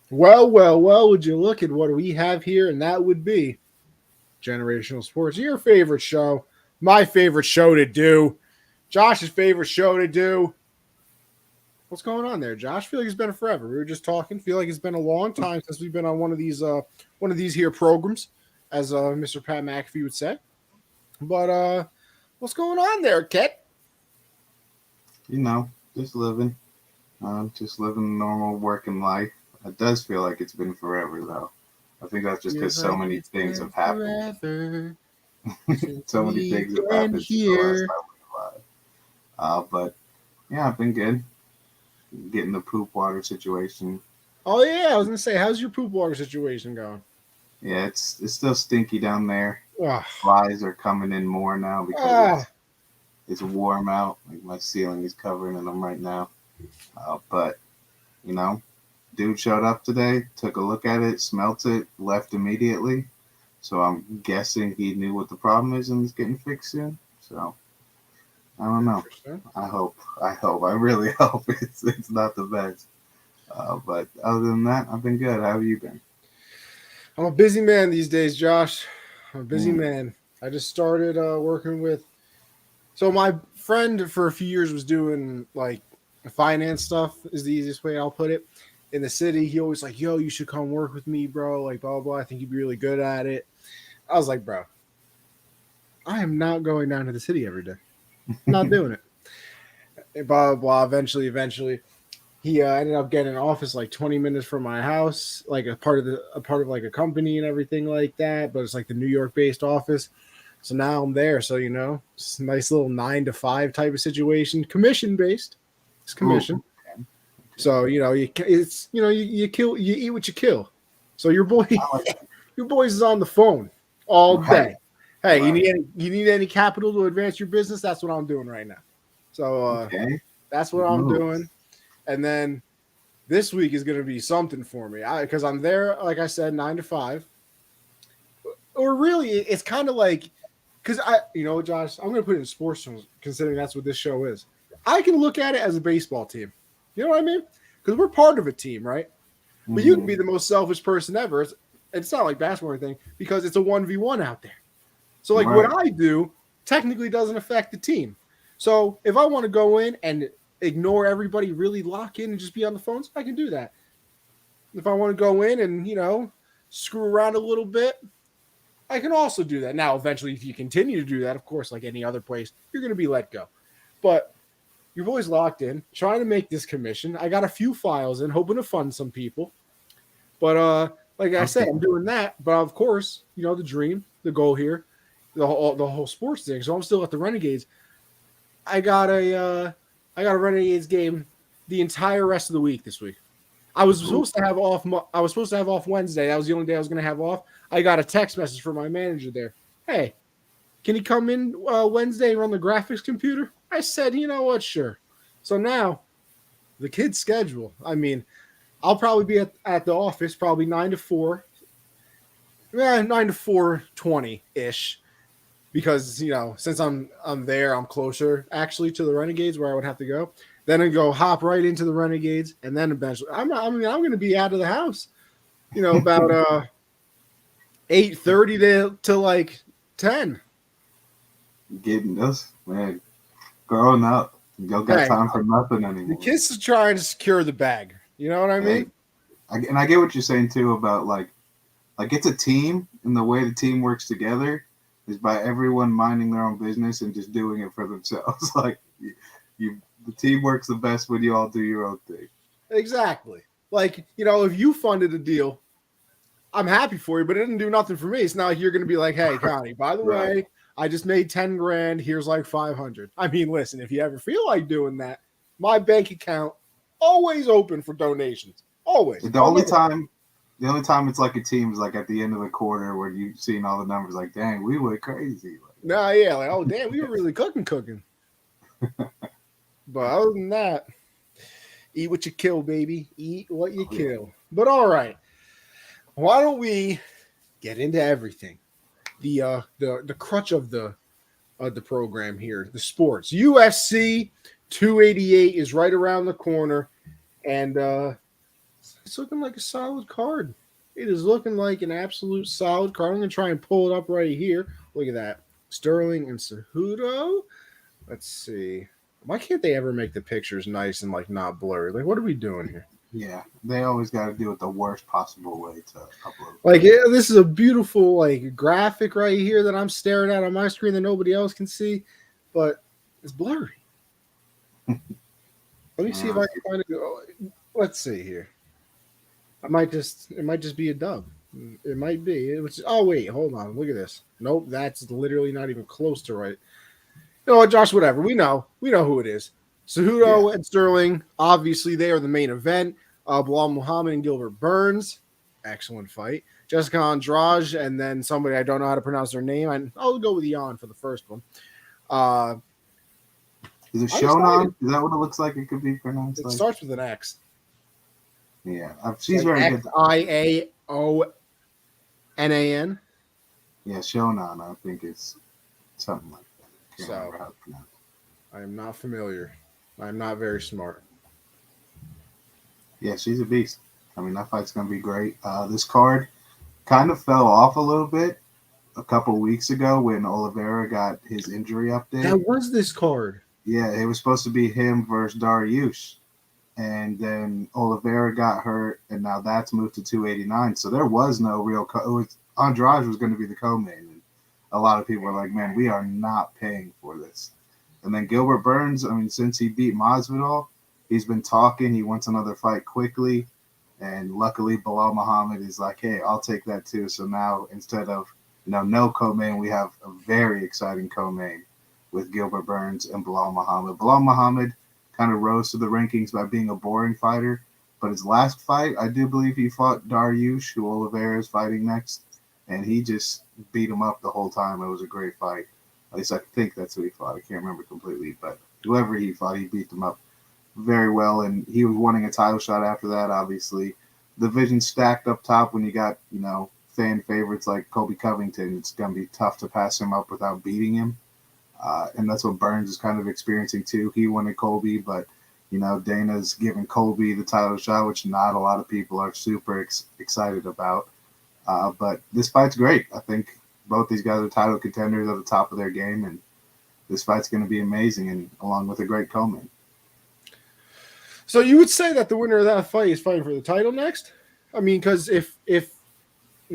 Well, would you look at what we have here? And that would be Generational Sports, your favorite show, my favorite show to do, Josh's favorite show to do. What's going on there, Josh? Feel like it's been forever. We were just talking. Feel like it's been a long time since we've been on one of these here programs, as Mr. Pat McAfee would say. But what's going on there, Kit? You know, just living. Just living normal working life. It does feel like it's been forever, though. I think that's just because Feels so like many it's things been have happened. forever since So many we've things have been happened since the last here. time we were live. But yeah, I've been good. Getting the poop water situation. Oh yeah, I was gonna say, how's your poop water situation going? Yeah, it's still stinky down there. Ah, Flies are coming in more now because ah, it's warm out. Like my ceiling is covering in them right now. But you know, dude showed up today, took a look at it, smelt it, left immediately. So I'm guessing he knew what the problem is and is getting fixed soon. So I don't know. interesting. I really hope it's not the best. But other than that, I've been good. How have you been? I'm a busy man these days, Josh. I'm a busy Mm. man. I just started working with. So my friend for a few years was doing like finance stuff. Is the easiest way I'll put it. In the city, he always like, "Yo, you should come work with me, bro." Like blah blah blah. I think you'd be really good at it. I was like, "Bro, I am not going down to the city every day. Not doing it." And blah blah blah. Eventually, he ended up getting an office like 20 minutes from my house, like a part of like a company and everything like that. But it's like the New York based office. So now I'm there. So it's a nice little 9 to 5 type of situation, commission based. It's Ooh, commission. okay. So you eat what you kill. So your boy I like your boys is on the phone all right, day. Hey, right. you need any capital to advance your business? That's what I'm doing right now. So Okay, that's what good I'm moves. doing. And then this week is going to be something for me because I'm there, like I said, 9 to 5. Or really, it's kind of like because Josh, I'm going to put it in sports terms, considering that's what this show is. I can look at it as a baseball team. You know what I mean? Because we're part of a team, right? But you can be Hmm. the most selfish person ever. It's not like basketball or anything because it's a 1v1 out there. So like what Right. I do technically doesn't affect the team. So if I want to go in and ignore everybody, really lock in and just be on the phones, I can do that. If I want to go in and, screw around a little bit, I can also do that. Now, eventually, if you continue to do that, of course, like any other place, you're going to be let go. But you're always locked in, trying to make this commission. I got a few files in, hoping to fund some people. But like I said, Okay. I'm doing that. But of course, the dream, the goal here, the whole sports thing. So I'm still at the Renegades. I got a I got a Renegades game the entire rest of the week this week. I was Ooh. supposed to have off. I was supposed to have off Wednesday. That was the only day I was going to have off. I got a text message from my manager there. Hey, can you come in Wednesday and run the graphics computer? I said, you know what, sure. So now the kid's schedule. I mean, I'll probably be at the office probably 9 to 4. Yeah, 9 to 4:20 ish. Because since I'm there, I'm closer actually to the Renegades where I would have to go. Then I go hop right into the Renegades, and then eventually I'm going to be out of the house. About 8:30 to like 10. Getting this man growing up. You don't got Hey, time for nothing the anymore. kids are trying to secure the bag. You know what I Hey, mean? and I get what you're saying too about like it's a team, and the way the team works together is by everyone minding their own business and just doing it for themselves. Like you the team works the best when you all do your own thing. Exactly. Like if you funded a deal, I'm happy for you, but it didn't do nothing for me. It's not like you're going to be like, "Hey, Connie, by the Right. way, I just made 10 grand. Here's like 500." I mean, listen, if you ever feel like doing that, my bank account always open for donations. Always. The I'll only never. time the only time it's like a team is like at the end of the quarter where you've seen all the numbers like, dang, we went crazy. Nah, yeah, like, oh damn, we were really cooking. But other than that, eat what you kill, baby. Eat what you Oh, yeah. kill. But all right, why don't we get into everything? The crutch of the program here, the sports. UFC 288 is right around the corner, and It's looking like a solid card. It is looking like an absolute solid card. I'm gonna try and pull it up right here. Look at that. Sterling and Cejudo. Let's see. Why can't they ever make the pictures nice and like not blurry? Like, what are we doing here? Yeah, they always got to do it the worst possible way to upload. Like, this is a beautiful like graphic right here that I'm staring at on my screen that nobody else can see, but it's blurry. Let me see if I can find it. Oh, let's see here. It might just be a dub. It might be. It was. Oh wait, hold on. Look at this. Nope, that's literally not even close to right. You know what, Josh? Whatever. We know who it is. Cejudo and Sterling. Obviously, they are the main event. Bilal Muhammad and Gilbert Burns. Excellent fight. Jessica Andrade, and then somebody I don't know how to pronounce their name. I'll go with Jan for the first one. Is it Shonan? Is that what it looks like? It could be pronounced. It starts with an X. Yeah, she's very good. Xiaonan. Yeah, Shonan. I think it's something like that. Can't So remember how to pronounce it. I am not familiar. I am not very smart. Yeah, she's a beast. I mean, that fight's going to be great. This card kind of fell off a little bit a couple weeks ago when Oliveira got his injury update. That was this card. Yeah, it was supposed to be him versus Dariush. And then Oliveira got hurt, and now that's moved to 289. So there was no real Andrade was going to be the co-main. And a lot of people were like, man, we are not paying for this. And then Gilbert Burns, I mean, since he beat Masvidal, he's been talking. He wants another fight quickly. And luckily, Bilal Muhammad is like, hey, I'll take that too. So now instead of no co-main, we have a very exciting co-main with Gilbert Burns and Bilal Muhammad. Bilal Muhammad kind of rose to the rankings by being a boring fighter. But his last fight, I do believe he fought Dariush, who Oliveira is fighting next. And he just beat him up the whole time. It was a great fight. At least I think that's who he fought. I can't remember completely. But whoever he fought, he beat them up very well. And he was wanting a title shot after that, obviously. The division stacked up top when you got, fan favorites like Colby Covington. It's going to be tough to pass him up without beating him. And that's what Burns is kind of experiencing too. He wanted Colby, but Dana's giving Colby the title shot, which not a lot of people are super excited about. But this fight's great. I think both these guys are title contenders at the top of their game, and this fight's going to be amazing, and along with a great co-main. So you would say that the winner of that fight is fighting for the title next? I mean, because if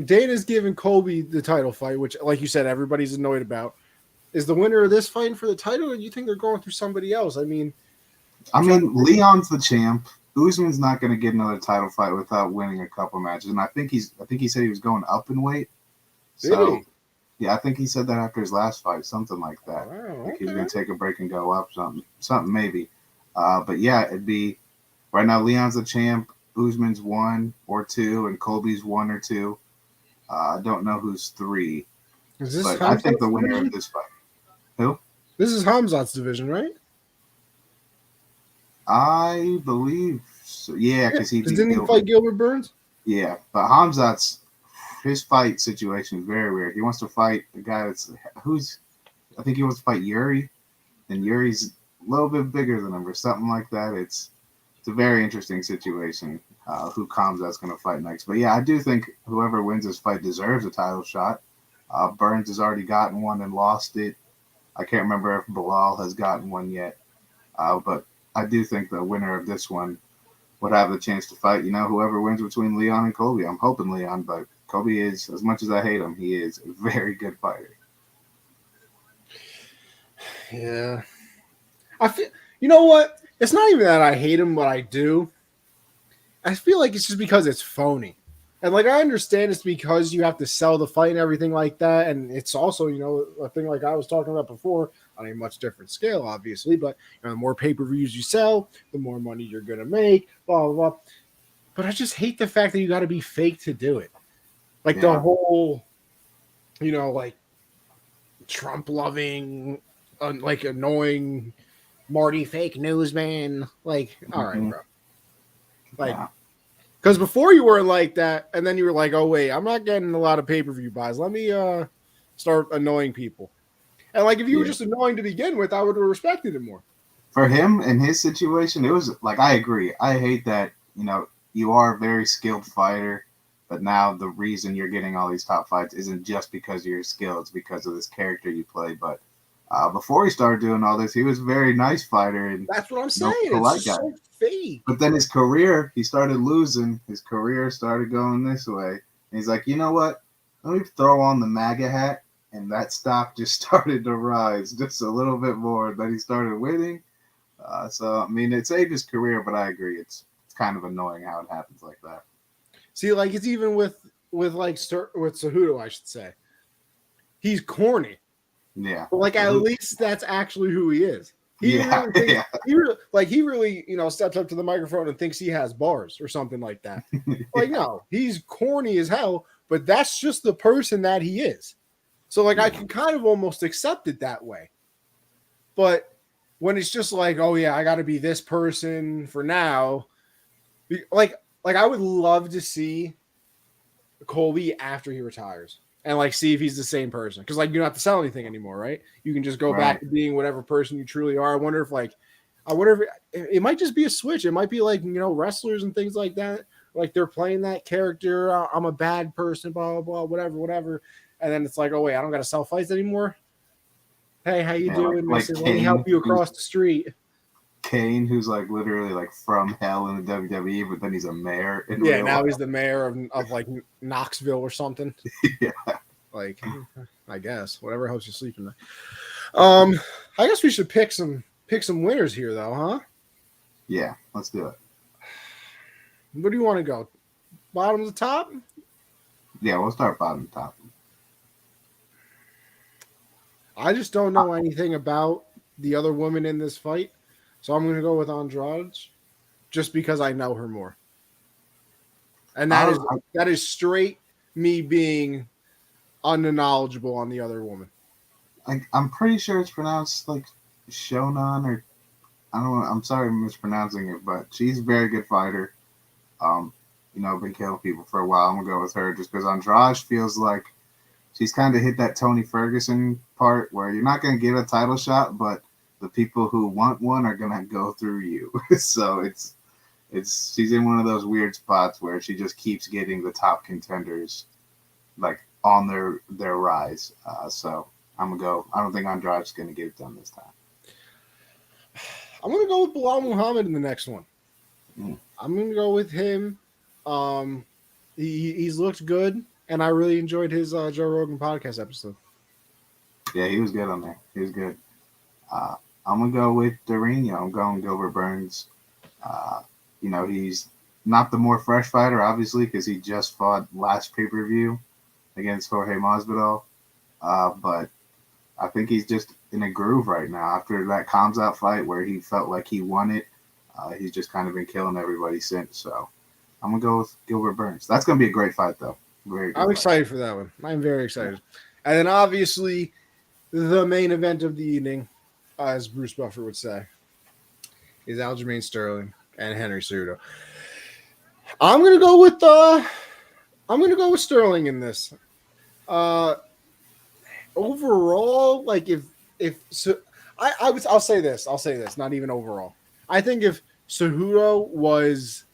Dana's giving Colby the title fight, which, like you said, everybody's annoyed about, is the winner of this fighting for the title, or do you think they're going through somebody else? I mean, Leon's the champ. Usman's not going to get another title fight without winning a couple matches, and I think he said he was going up in weight. So, really? Yeah, I think he said that after his last fight, something like that. Wow, like he's going to take a break and go up, something maybe. But yeah, it'd be right now. Leon's the champ. Usman's 1 or 2, and Colby's 1 or 2. I don't know who's 3. But I think the winner of this fight. Who? This is Hamzat's division, right? I believe so. Yeah, because didn't he fight Gilbert Burns? Yeah, but Hamzat's his fight situation is very weird. He wants to fight the guy I think he wants to fight Yuri, and Yuri's a little bit bigger than him or something like that. It's a very interesting situation. Who Hamzat's going to fight next? But yeah, I do think whoever wins this fight deserves a title shot. Burns has already gotten one and lost it. I can't remember if Bilal has gotten one yet, but I do think the winner of this one would have the chance to fight, whoever wins between Leon and Colby. I'm hoping Leon, but Colby is, as much as I hate him, he is a very good fighter. Yeah. I feel, you know what? It's not even that I hate him, but I do. I feel like it's just because it's phony. And, I understand it's because you have to sell the fight and everything like that. And it's also, a thing like I was talking about before on a much different scale, obviously. But, the more pay-per-views you sell, the more money you're going to make, blah, blah, blah. But I just hate the fact that you got to be fake to do it. The whole, Trump-loving, annoying Marty fake newsman. All right, bro. Because before you were like that, and then you were like, oh, wait, I'm not getting a lot of pay-per-view buys. Let me start annoying people. And, if you were just annoying to begin with, I would have respected it more. For him, in his situation, it was, I agree. I hate that, you you are a very skilled fighter, but now the reason you're getting all these top fights isn't just because of your skill; it's because of this character you play. But before he started doing all this, he was a very nice fighter and That's what I'm saying. It's polite just guy. so fake. But then his career, he started losing. His career started going this way. And he's like, you know what? Let me throw on the MAGA hat. And that stock just started to rise just a little bit more. Then he started winning. So, I mean, it saved his career, but I agree. It's kind of annoying how it happens like that. See, like it's even with Cejudo, I should say. He's corny. Yeah. But like at least that's actually who he is. He really, steps up to the microphone and thinks he has bars or something like that. Like, no, he's corny as hell, but that's just the person that he is. So, like, I can kind of almost accept it that way. But when it's just like, oh yeah, I got to be this person for now, like I would love to see Colby after he retires. And like see if he's the same person, because like you don't have to sell anything anymore, right? You can just go back to being whatever person you truly are. I wonder if it might just be a switch. It might be like wrestlers and things like that. Like they're playing that character. I'm a bad person, blah blah blah, whatever. And then it's like, oh wait, I don't got to sell fights anymore. Hey, how you doing? Like Let me help you across the street. Kane, who's like literally like from hell in the WWE, but then he's a mayor. Now he's the mayor of like Knoxville or something. Yeah. Like, I guess whatever helps you sleep tonight. I guess we should pick some winners here, though, huh? Yeah, let's do it. Where do you want to go? Bottom to top? Yeah, we'll start bottom to top. I just don't know anything about the other woman in this fight, so I'm going to go with Andrade, just because I know her more, and that is straight me being unknowledgeable on the other woman. I'm pretty sure it's pronounced like Shonan, or I don't know. I'm sorry I'm mispronouncing it, but she's a very good fighter. Been killing people for a while. I'm gonna go with her just because Andrade feels like she's kind of hit that Tony Ferguson part where you're not gonna get a title shot, but the people who want one are gonna go through you. So she's in one of those weird spots where she just keeps getting the top contenders like on their rise. So I'm gonna go. I don't think Andrade's gonna get it done this time. I'm gonna go with Bilal Muhammad in the next one. I'm gonna go with him. He's looked good, and I really enjoyed his Joe Rogan podcast episode. Yeah, he was good on there. He was good. I'm gonna go with Dorino. I'm going Gilbert Burns. He's not the more fresh fighter, obviously, because he just fought last pay-per-view against Jorge Masvidal. But I think he's just in a groove right now. After that Comes Out fight where he felt like he won it, he's just kind of been killing everybody since. So I'm going to go with Gilbert Burns. That's going to be a great fight, though. I'm excited for that one. I'm very excited. And then, obviously, the main event of the evening, as Bruce Buffer would say, is Aljamain Sterling and Henry Cejudo. I'm going to go with Sterling in this. Overall, like I'll say this, not even overall. I think if Cejudo was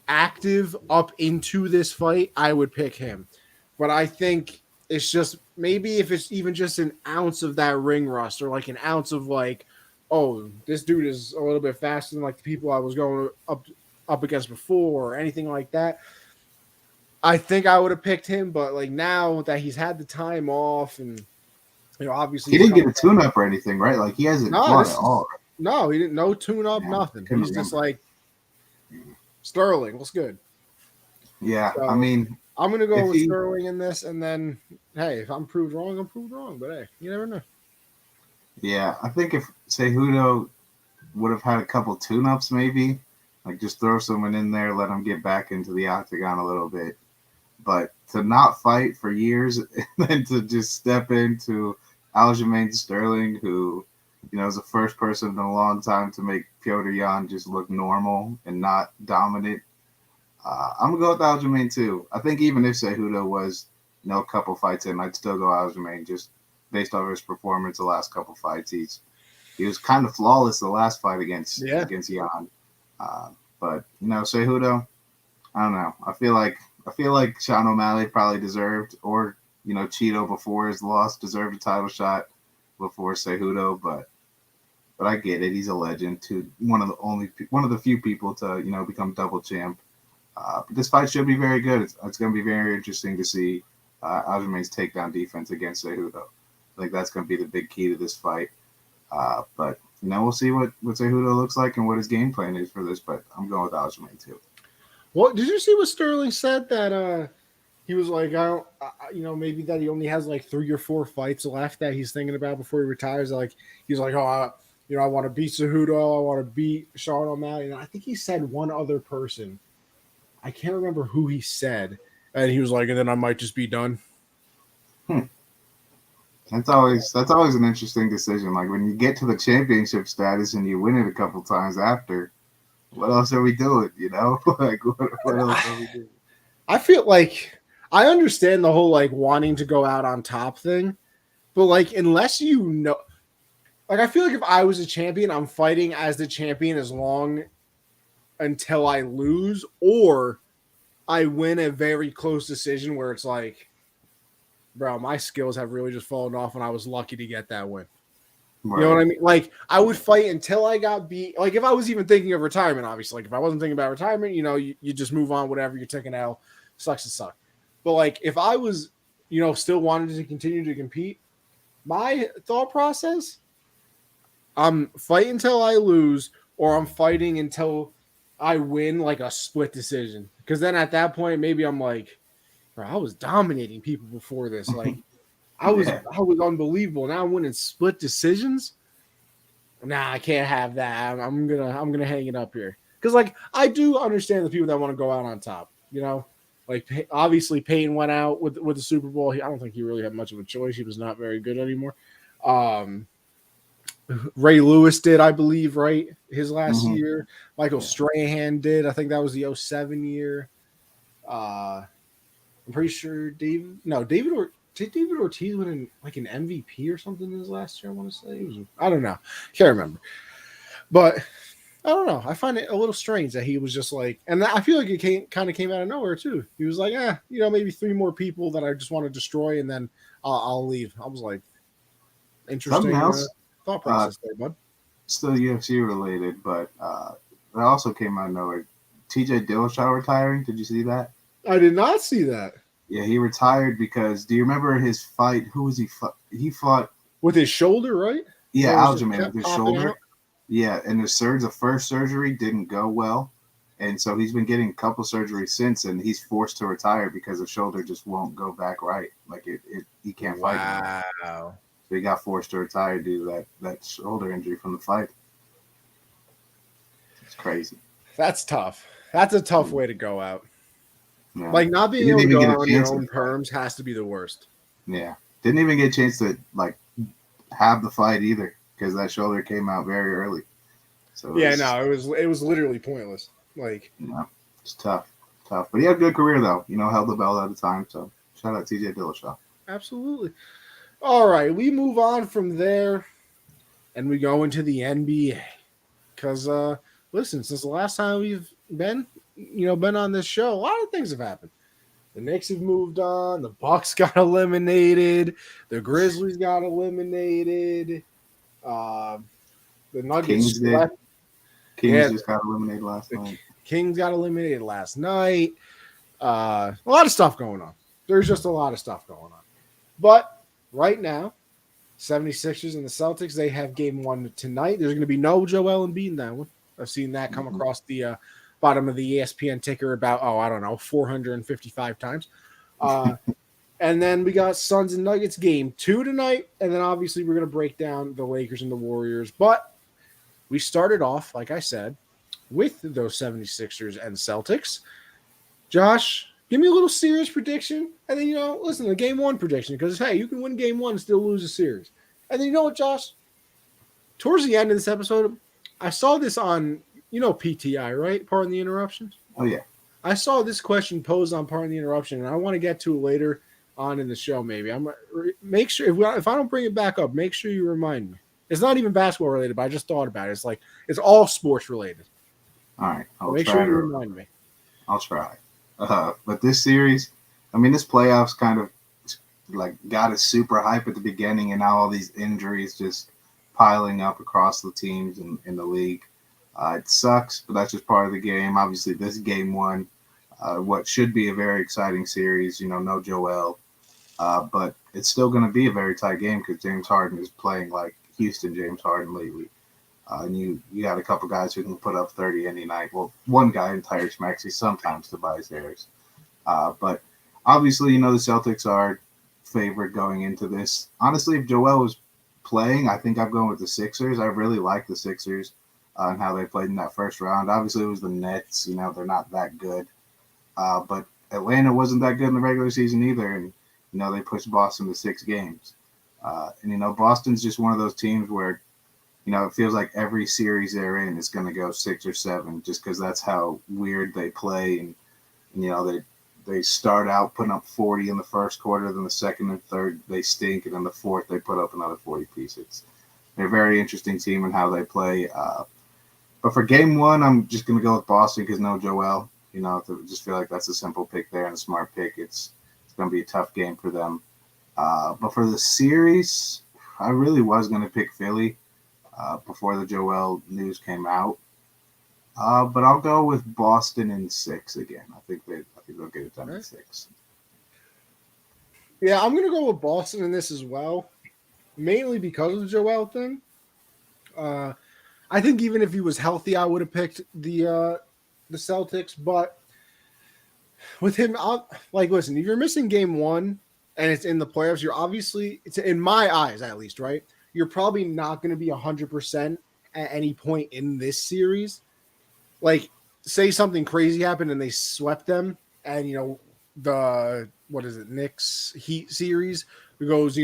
active up into this fight, I would pick him. But I think it's just maybe if it's even just an ounce of that ring rust, or like an ounce of like, oh, this dude is a little bit faster than like the people I was going up against before, or anything like that, I think I would have picked him. But like now that he's had the time off, and obviously he didn't get a tune-up or anything, right? Like he hasn't fought at all. No, he didn't. No tune-up, nothing. He's just like Sterling. What's good? Yeah, so, I mean, I'm gonna go with Sterling in this, and then hey, if I'm proved wrong, I'm proved wrong. But hey, you never know. Yeah, I think if Cejudo would have had a couple tune-ups, maybe like just throw someone in there, let him get back into the octagon a little bit. But to not fight for years and then to just step into Aljamain Sterling, who, is the first person in a long time to make Petr Yan just look normal and not dominant. I'm going to go with Aljamain too. I think even if Cejudo was, a couple fights in, I'd still go Aljamain just based off his performance the last couple fights. He was kind of flawless the last fight against Yan. But, Cejudo, I don't know. I feel like Sean O'Malley probably deserved, or Cheeto before his loss deserved a title shot before Cejudo, but I get it. He's a legend. To one of the few people to become double champ. But this fight should be very good. It's going to be very interesting to see Aljamain's takedown defense against Cejudo. I think that's going to be the big key to this fight. But we'll see what Cejudo looks like and what his game plan is for this. But I'm going with Aljamain too. Well, did you see what Sterling said that he was like, I don't, maybe that he only has like 3 or 4 fights left that he's thinking about before he retires. Like he's like, oh, I want to beat Cejudo, I want to beat Sean O'Malley. And I think he said one other person. I can't remember who he said, and he was like, and then I might just be done. That's always an interesting decision. Like when you get to the championship status and you win it a couple times after, what else are we doing? Like what else are we doing? I feel like I understand the whole like wanting to go out on top thing, but like unless like I feel like if I was a champion, I'm fighting as the champion as long until I lose or I win a very close decision where it's like, bro, my skills have really just fallen off and I was lucky to get that win. Right. You know what I mean? Like I would fight until I got beat. Like if I was even thinking of retirement, obviously, like if I wasn't thinking about retirement, you just move on, whatever, you're taking out, sucks to suck. But like if I was, still wanted to continue to compete, my thought process, I'm fighting until I lose or I'm fighting until I win like a split decision. Because then at that point, maybe I'm like, bro, I was dominating people before this. Like I was unbelievable. Now I'm winning split decisions. Nah, I can't have that. I'm gonna hang it up here. Because like I do understand the people that want to go out on top. Like obviously Payne went out with the Super Bowl. I don't think he really had much of a choice. He was not very good anymore. Ray Lewis did, I believe, right? His last year. Michael Strahan did. I think that was the 2007 year. I'm pretty sure David Ortiz win like an MVP or something in his last year, I want to say. I don't know. Can't remember. But I don't know. I find it a little strange that he was just like, and I feel like it kind of came out of nowhere too. He was like, maybe 3 more people that I just want to destroy and then I'll leave. I was like, interesting thought process there, bud. Still UFC related, but it also came out of nowhere. TJ Dillashaw retiring. Did you see that? I did not see that. Yeah, he retired because. Do you remember his fight? Who was he? He fought with his shoulder, right? Yeah, Aljamain with his shoulder. Out? Yeah, and the first surgery didn't go well, and so he's been getting a couple surgeries since, and he's forced to retire because the shoulder just won't go back right. Like he can't fight anymore. Wow. So he got forced to retire due to that shoulder injury from the fight. It's crazy. That's tough. That's a tough way to go out. Yeah. Like not being able to go on your own terms has to be the worst. Yeah. Didn't even get a chance to like have the fight either because that shoulder came out very early. So it was literally pointless. Like it's tough. But he had a good career though. Held the belt at the time. So shout out TJ Dillashaw. Absolutely. All right, we move on from there, and we go into the NBA. Because, listen, since the last time we've been on this show, a lot of things have happened. The Knicks have moved on. The Bucks got eliminated. The Grizzlies got eliminated. The Nuggets Kings just got eliminated last night. Kings got eliminated last night. A lot of stuff going on. There's just a lot of stuff going on. But right now, 76ers and the Celtics, they have game 1 tonight. There's going to be no Joel Embiid in that one. I've seen that come across the bottom of the ESPN ticker about, 455 times. And then we got Suns and Nuggets game 2 tonight. And then obviously we're going to break down the Lakers and the Warriors. But we started off, like I said, with those 76ers and Celtics. Josh, give me a little series prediction, and then, listen, the game 1 prediction, because, hey, you can win game 1 and still lose a series. And then, you know what, Josh? Towards the end of this episode, I saw this on, PTI, right? Pardon the interruptions? Oh, yeah. I saw this question posed on Pardon the Interruption, and I want to get to it later on in the show, maybe. Make sure, if I don't bring it back up, make sure you remind me. It's not even basketball related, but I just thought about it. It's all sports related. All right. Make sure you remind me. I'll try. But this series, I mean, this playoffs kind of like got us super hype at the beginning, and now all these injuries just piling up across the teams in the league. It sucks, but that's just part of the game. Obviously, this game one, what should be a very exciting series. No Joel, but it's still going to be a very tight game because James Harden is playing like Houston James Harden lately. And you got a couple guys who can put up 30 any night. Well, one guy in Tyrese Maxey, sometimes Tobias Harris. But obviously, the Celtics are favored going into this. Honestly, if Joel was playing, I think I'm going with the Sixers. I really like the Sixers and how they played in that first round. Obviously, it was the Nets. They're not that good. But Atlanta wasn't that good in the regular season either. And, they pushed Boston to 6 games. And Boston's just one of those teams where, it feels like every series they're in is going to go 6 or 7 just because that's how weird they play. And they start out putting up 40 in the first quarter, then the second and third they stink, and then the fourth they put up another 40 pieces. They're a very interesting team in how they play. But for game one, I'm just going to go with Boston because no Joel. I just feel like that's a simple pick there and a smart pick. It's going to be a tough game for them. But for the series, I really was going to pick Philly before the Joel news came out. But I'll go with Boston in 6 again. I think they'll get it done in 6. Yeah, I'm gonna go with Boston in this as well, mainly because of the Joel thing. I think even if he was healthy, I would have picked the Celtics. But with him, listen, if you're missing game one and it's in the playoffs, it's in my eyes at least, right? You're probably not going to be 100% at any point in this series. Like, say something crazy happened and they swept them, and the Knicks Heat series goes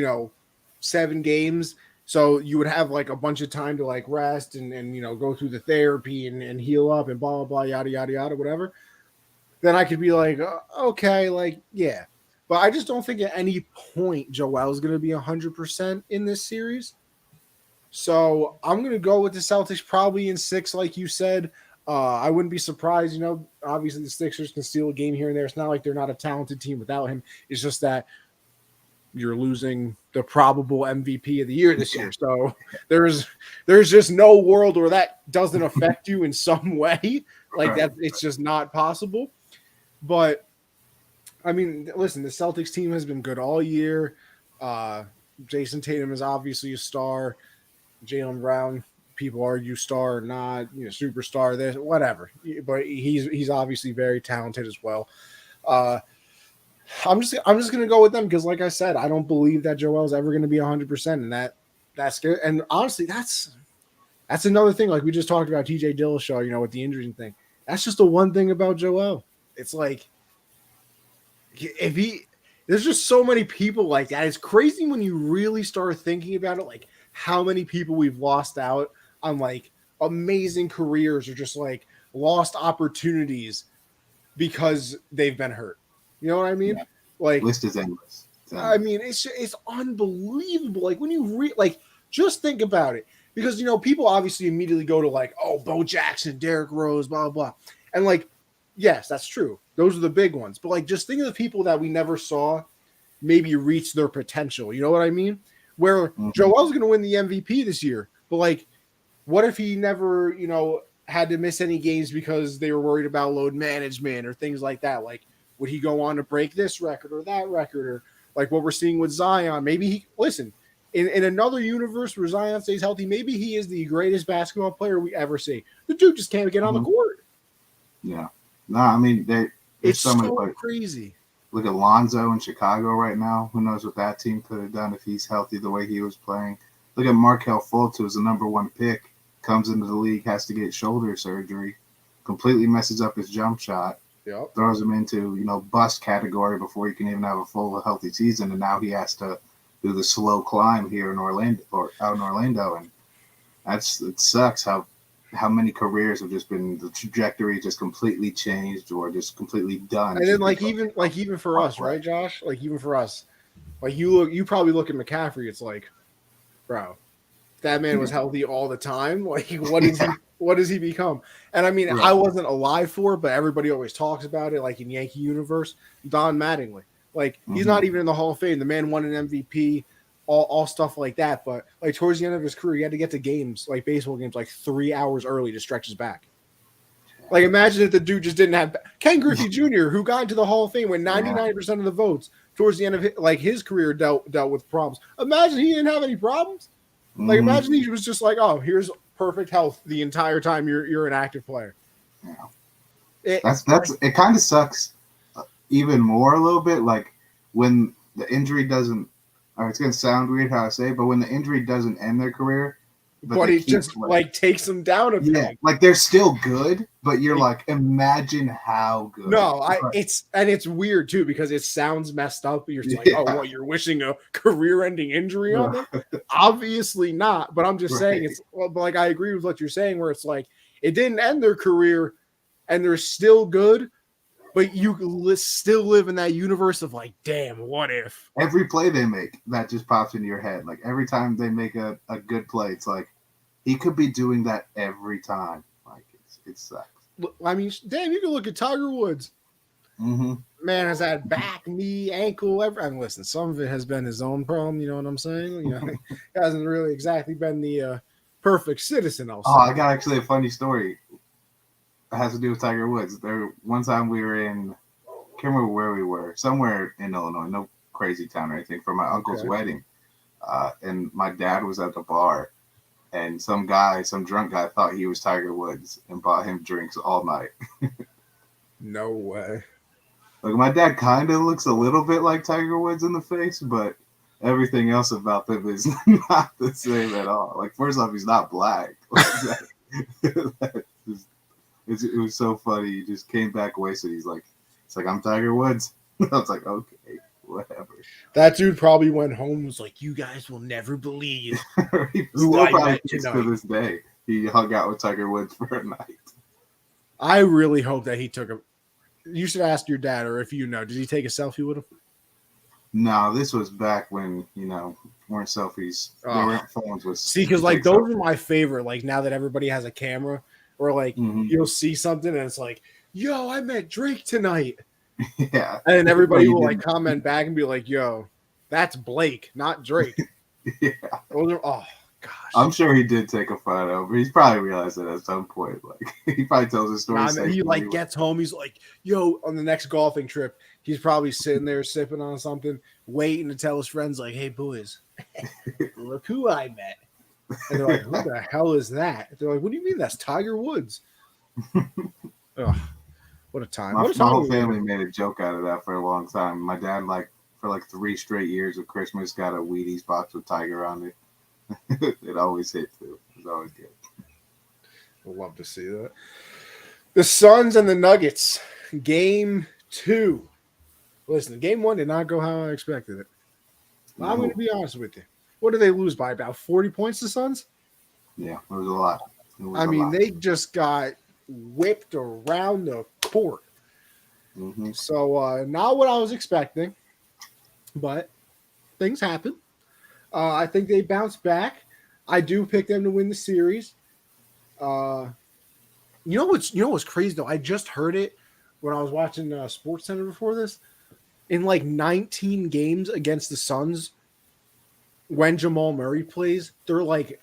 7 games, so you would have like a bunch of time to like rest and go through the therapy and heal up and blah blah blah yada yada yada whatever. Then I could be like, okay, like yeah, but I just don't think at any point Joel's going to be 100% in this series. So I'm going to go with the Celtics probably in 6, like you said. I wouldn't be surprised, obviously the Sixers can steal a game here and there. It's not like they're not a talented team without him. It's just that you're losing the probable MVP of the year this year. So there's just no world where that doesn't affect you in some way. Like that, it's just not possible. But I mean, listen, the Celtics team has been good all year. Jason Tatum is obviously a star. Jaylen Brown, people argue star or not, superstar, this, whatever. But he's obviously very talented as well. I'm just gonna go with them because, like I said, I don't believe that Joel's ever going to be 100%, and that's good. And honestly, that's another thing. Like we just talked about TJ Dillashaw, with the injuries thing. That's just the one thing about Joel. It's like there's just so many people like that. It's crazy when you really start thinking about it, like how many people we've lost out on like amazing careers or just like lost opportunities because they've been hurt. You know what I mean? Yeah. Like List is endless. I mean, it's unbelievable. Like when you just think about it, because people obviously immediately go to like, oh, Bo Jackson, Derrick Rose, blah blah blah, and like, yes, that's true. Those are the big ones. But like, just think of the people that we never saw maybe reach their potential. You know what I mean? Where Joel's going to win the MVP this year, but like, what if he never, had to miss any games because they were worried about load management or things like that? Like, would he go on to break this record or that record, or like what we're seeing with Zion? Maybe in another universe where Zion stays healthy, maybe he is the greatest basketball player we ever see. The dude just can't get on the court. Yeah. No, I mean, it's so crazy. Look at Lonzo in Chicago right now. Who knows what that team could have done if he's healthy the way he was playing. Look at Markelle Fultz, who was the number 1 pick, comes into the league, has to get shoulder surgery, completely messes up his jump shot, throws him into, bust category before he can even have a full healthy season, and now he has to do the slow climb here in Orlando or out in Orlando, and it sucks how many careers have just been, the trajectory just completely changed or just completely done. And then even for us, right, Josh? Like even for us, like you probably look at McCaffrey, it's like, bro, that man was healthy all the time. Like what what does he become? And I mean, I Right. wasn't alive for it, but everybody always talks about it, like in Yankee universe, Don Mattingly. Like he's Hmm. not even in the Hall of Fame. The man won an MVP, all stuff like that. But like towards the end of his career, he had to get to games, like baseball games, like 3 hours early to stretch his back. Like imagine if the dude just didn't have Ken Griffey Jr., who got into the Hall of Fame with Yeah. 99% of the votes towards the end of his career dealt with problems. Imagine he didn't have any problems. Like Hmm. imagine he was just like, oh, here's perfect health the entire time you're an active player. Yeah. It That's it. Kind of sucks even more a little bit. Like when the injury doesn't. It's gonna sound weird how I say it, but when the injury doesn't end their career, but but they it keep just playing. like takes them down a Yeah, peg. like they're still good, but you're Like, like, imagine how good. no, it's weird too because it sounds messed up. You're just like, oh, Yeah, what? You're wishing a career-ending injury on them? right. Obviously not. But I'm just saying it's well, but like I agree with what you're saying, where it's like it didn't end their career and they're still good, but you still live in that universe of like, damn, what if? Every play they make, that just pops into your head. Like every time they make a good play, it's like he could be doing that every time. Like it sucks. I mean, damn, you can look at Tiger Woods. Mm-hmm. Man has had back, knee, ankle, every. I mean, listen, some of it has been his own problem. You know what I'm saying? You know, he hasn't really exactly been the perfect citizen. I'll Oh, say. I got actually a funny story. It has to do with Tiger Woods. There, one time we were in, can't remember where we were, somewhere in Illinois, no crazy town or anything, for my uncle's Okay. wedding. And my dad was at the bar, and some guy, some drunk guy, thought he was Tiger Woods and bought him drinks all night. No way. Like my dad kind of looks a little bit like Tiger Woods in the face, but everything else about him is not the same at all. Like first off, he's not black. That it was so funny. He just came back wasted. It's like I'm Tiger Woods. I was like, okay, whatever. That dude probably went home and was like, "You guys will never believe He who still I probably met thinks tonight." to this day he hung out with Tiger Woods for a night. I really hope that he took a. You should ask your dad, or if you know, did he take a selfie with him? No, this was back when weren't selfies. There Oh, weren't phones with see, to because like take those selfies. are my favorite. Like now that everybody has a camera, or like Hmm. you'll see something and it's like, "Yo, I met Drake tonight." Yeah, And then but everybody you will like didn't. comment back and be like, "Yo, that's Blake, not Drake." Yeah. Those are oh gosh. I'm sure he did take a photo, but he's probably realized it at some point. Like he probably tells his story Nah, he safely. like gets home. He's like, "Yo," on the next golfing trip, he's probably sitting there sipping on something, waiting to tell his friends, like, "Hey, boys, look who I met." And they're like, "Who the hell is that?" They're like, "What do you mean? That's Tiger Woods." Ugh, what a time! my What a my time whole we live family in. made a joke out of that for a long time. My dad, like for like 3 straight years of Christmas, got a Wheaties box with Tiger on it. It always hit too. It was always good. I'd love to see that. The Suns and the Nuggets, game two. Listen, game one did not go how I expected it. I'm going to No, be honest with you. What did they lose by? About 40 points, the Suns? yeah, it was a lot. It was I a mean, lot. they just got whipped around the court. Hmm. So, not what I was expecting, but things happen. I think they bounced back. I do pick them to win the series. Uh, you know what's crazy though? I just heard it when I was watching Sports Center before this. In like 19 games against the Suns, when Jamal Murray plays, they're like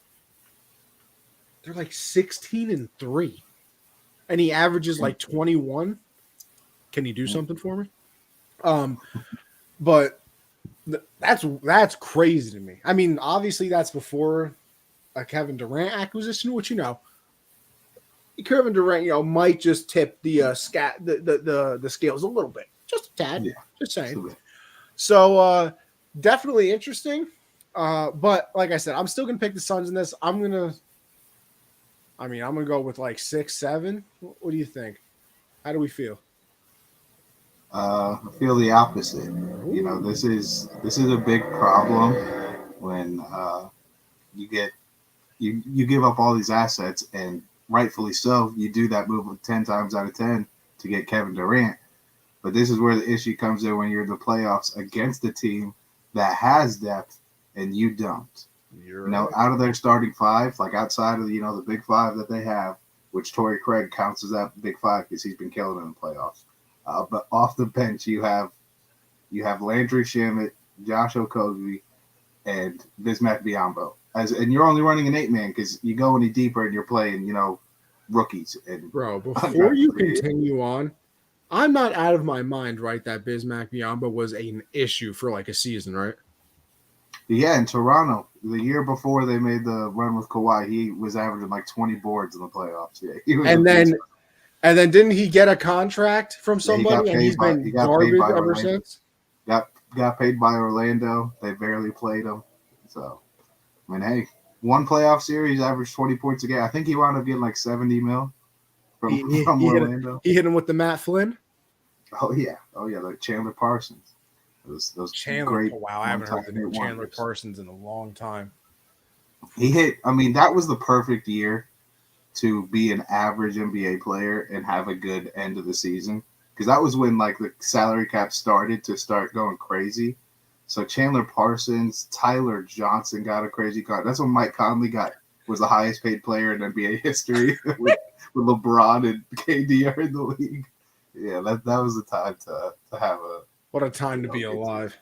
16-3, and he averages like 21. Can you do something for me? Um, but that's crazy to me. I mean, obviously that's before a Kevin Durant acquisition, which Kevin Durant, might just tip the scales a little bit, just a tad. Yeah, Just saying. so So definitely interesting. But like I said, I'm still gonna pick the Suns in this. I'm gonna go with like 6-7. What do you think? How do we feel? I feel the opposite. Ooh. This is a big problem when you get you give up all these assets, and rightfully so. You do that move 10 times out of 10 to get Kevin Durant. But this is where the issue comes in when you're in the playoffs against a team that has depth and you don't. You're right. Out of their starting five, like outside of the big five that they have, which Torrey Craig counts as that big five because he's been killing in the playoffs. But off the bench, you have Landry Shamet, Josh Okogie, and Bismack Biyombo. And you're only running an 8-man because you go any deeper and you're playing, rookies. And bro, before you continue on, I'm not out of my mind, right? That Bismack Biyombo was an issue for like a season, right? Yeah, in Toronto, the year before they made the run with Kawhi, he was averaging like 20 boards in the playoffs. Yeah, and then didn't he get a contract from somebody, and he's been garbage ever since? Got paid by Orlando. They barely played him. So, I mean, hey, one playoff series, averaged 20 points a game. I think he wound up getting like 70 mil from Orlando. He hit him with the Matt Flynn. Oh yeah, like Chandler Parsons. Those Chandler. Wow, I haven't heard the name Chandler Parsons in a long time. He hit. I mean, that was the perfect year to be an average NBA player and have a good end of the season. Because that was when like the salary cap started going crazy. So Chandler Parsons, Tyler Johnson got a crazy card. That's when Mike Conley was the highest paid player in NBA history with LeBron and KD are in the league. Yeah, that was the time to have a. What a time to be alive.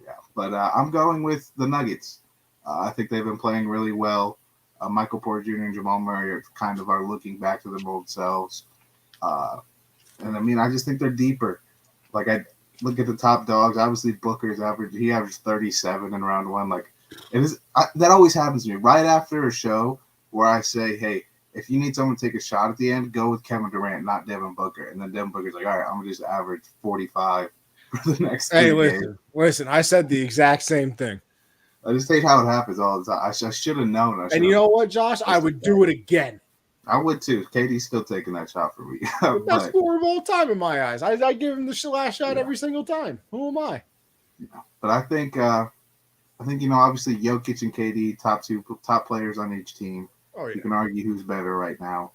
Yeah, but I'm going with the Nuggets. I think they've been playing really well. Michael Porter Jr. and Jamal Murray are looking back to their old selves. And I mean, I just think they're deeper. Like I look at the top dogs. Obviously, Booker's averaged 37 in round one. Like that always happens to me right after a show where I say, "Hey, if you need someone to take a shot at the end, go with Kevin Durant, not Devin Booker." And then Devin Booker's like, "All right, I'm gonna just average 45 for the next." Hey, listen. I said the exact same thing. I just hate how it happens all the time. I should have known. And you know what, Josh? I would do it again. I would too. KD's still taking that shot for me. Best scorer of all time in my eyes. I give him the last shot every single time. Who am I? Yeah. But I think obviously Jokic and KD, top players on each team. Oh, yeah. You can argue who's better right now.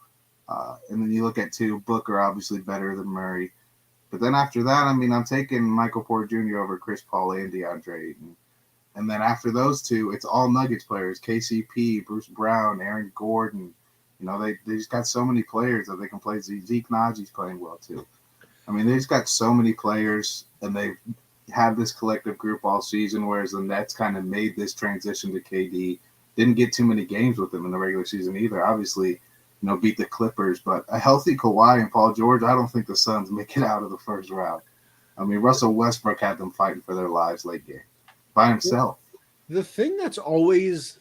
And then you look at Booker obviously better than Murray. But then after that, I mean, I'm taking Michael Porter Jr. over Chris Paul and DeAndre Ayton. And then after those two, it's all Nuggets players: KCP, Bruce Brown, Aaron Gordon. They just got so many players that they can play. Zeke Najee's playing well too. I mean, they just got so many players, and they've had this collective group all season, whereas the Nets kind of made this transition to KD. Didn't get too many games with them in the regular season either. Obviously, beat the Clippers, but a healthy Kawhi and Paul George, I don't think the Suns make it out of the first round. I mean, Russell Westbrook had them fighting for their lives late game by himself. The thing that's always,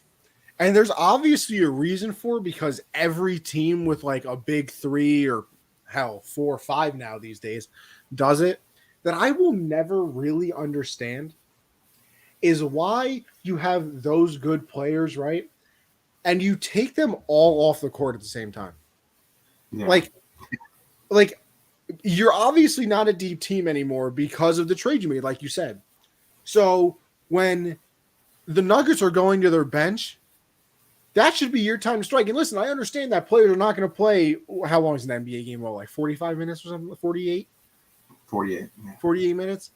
and there's obviously a reason for it, because every team with like a big three or hell 4 or 5 now these days does it, that I will never really understand is why you have those good players, right? And you take them all off the court at the same time. Yeah. Like you're obviously not a deep team anymore because of the trade you made, like you said. So when the Nuggets are going to their bench, that should be your time to strike. And listen, I understand that players are not going to play. How long is an NBA game? Well, like 45 minutes or something? 48? 48. Yeah. 48 minutes?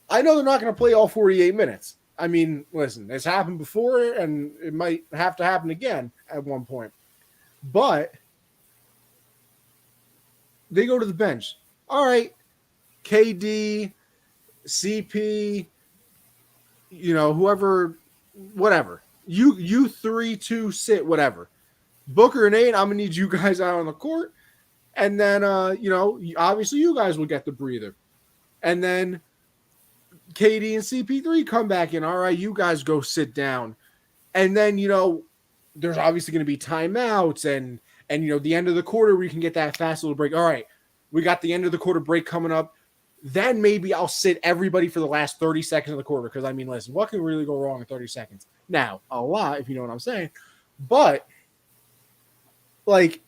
I know they're not going to play all 48 minutes. I mean, listen, it's happened before, and it might have to happen again at one point. But they go to the bench. All right, KD, CP, whoever, whatever. You 3-2 sit, whatever. Booker and Ayton, I'm going to need you guys out on the court. And then, obviously you guys will get the breather. And then KD and CP3 come back in. All right, you guys go sit down. And then, there's obviously going to be timeouts and the end of the quarter where you can get that fast little break. All right, we got the end of the quarter break coming up. Then maybe I'll sit everybody for the last 30 seconds of the quarter. Because, I mean, listen, what can really go wrong in 30 seconds? Now, a lot, if you know what I'm saying. But, at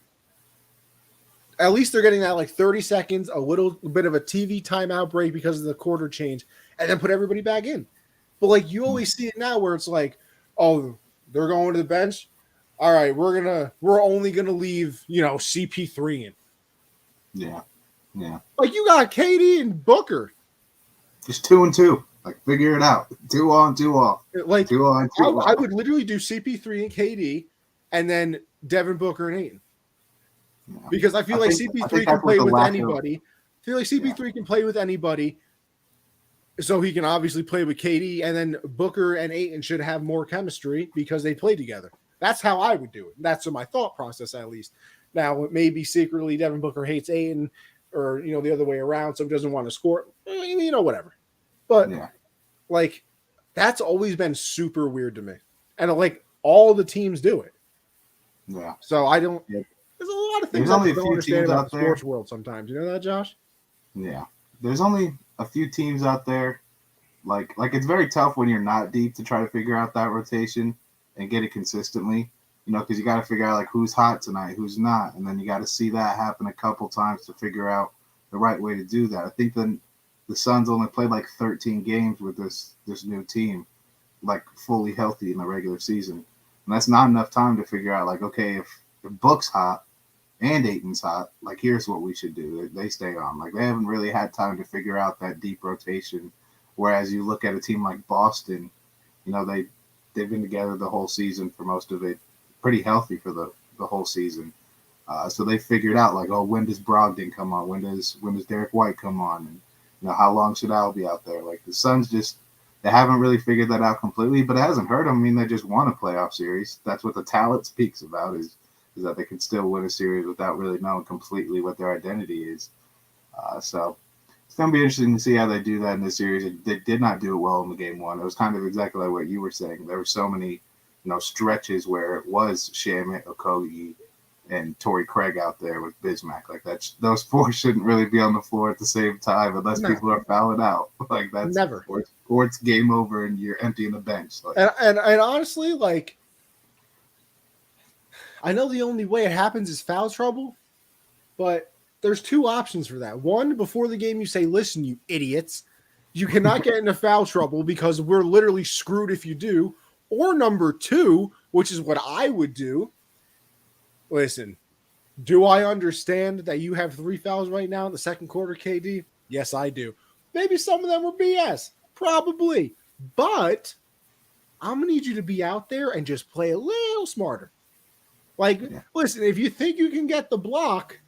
least they're getting that, 30 seconds, a little bit of a TV timeout break because of the quarter change, and then put everybody back in. But, you always see it now where it's oh, they're going to the bench. All right, we're only going to leave, CP3 in. Yeah. Yeah. You got KD and Booker. Just 2 and 2. Figure it out. 2 on, 2 off. 2 on, 2 off. I would literally do CP3 and KD, and then Devin Booker and Ayton. Yeah. Because I feel like I CP3 think can that's what play the with lack anybody. I feel like CP3 can play with anybody. So he can obviously play with KD, and then Booker and Ayton should have more chemistry because they play together. That's how I would do it. That's my thought process, at least. Now, maybe secretly Devin Booker hates Ayton, or the other way around, so he doesn't want to score. Whatever. But yeah, like, that's always been super weird to me, and like all the teams do it. yeah. So I don't. Yeah. There's a lot of things There's I only a don't few understand teams about the out there. sports world sometimes. You know that, Josh? Yeah, there's only a few teams out there. Like it's very tough when you're not deep to try to figure out that rotation and get it consistently. Because you got to figure out like who's hot tonight, who's not, and then you got to see that happen a couple times to figure out the right way to do that. I think the Suns only played like 13 games with this new team, like fully healthy in the regular season, and that's not enough time to figure out like, okay, if Book's hot and Ayton's hot, like here's what we should do. They stay on. Like they haven't really had time to figure out that deep rotation. Whereas you look at a team like Boston, they've been together the whole season for most of it, pretty healthy for the whole season. So they figured out like, oh, when does Brogdon come on? When does Derek White come on? And how long should Al be out there? Like the Suns they haven't really figured that out completely, but it hasn't hurt them. I mean, they just won a playoff series. That's what the talent speaks about is that they can still win a series without really knowing completely what their identity is. So it's going to be interesting to see how they do that in this series. They did not do it well in the game one. It was kind of exactly like what you were saying. There were so many, stretches where it was Shamit, Okogie, and Torrey Craig out there with Bismack. Like those four shouldn't really be on the floor at the same time unless people are fouling out. Like that's never. Or it's game over and you're emptying the bench. Like, and honestly, like, I know the only way it happens is foul trouble, but there's two options for that. One, before the game, you say, listen, you idiots, you cannot get into foul trouble because we're literally screwed if you do. Or number two, which is what I would do. Listen, do I understand that you have 3 fouls right now in the second quarter, KD? Yes, I do. Maybe some of them were BS. Probably. But I'm going to need you to be out there and just play a little smarter. Like, listen, if you think you can get the block,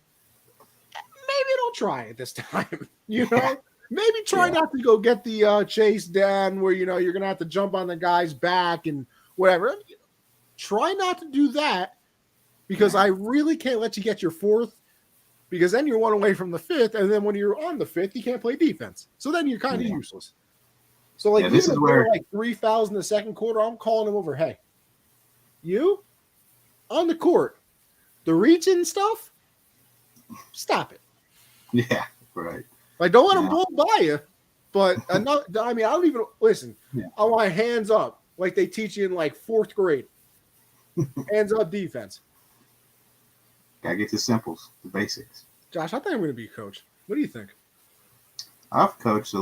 maybe don't try it this time. Maybe try not to go get the chase down where, you're going to have to jump on the guy's back and whatever. Try not to do that because I really can't let you get your fourth because then you're one away from the fifth. And then when you're on the fifth, you can't play defense. So then you're kind of useless. So, like, this is where like 3 fouls in the second quarter, I'm calling him over. Hey, you on the court, the reaching stuff, stop it. Yeah, right. Like, don't let them blow by you. But I don't even listen. Yeah. I want hands up, like they teach you in like 4th grade. Hands up defense. Gotta get the simples, the basics. Josh, I think I'm going to be a coach. What do you think? I've coached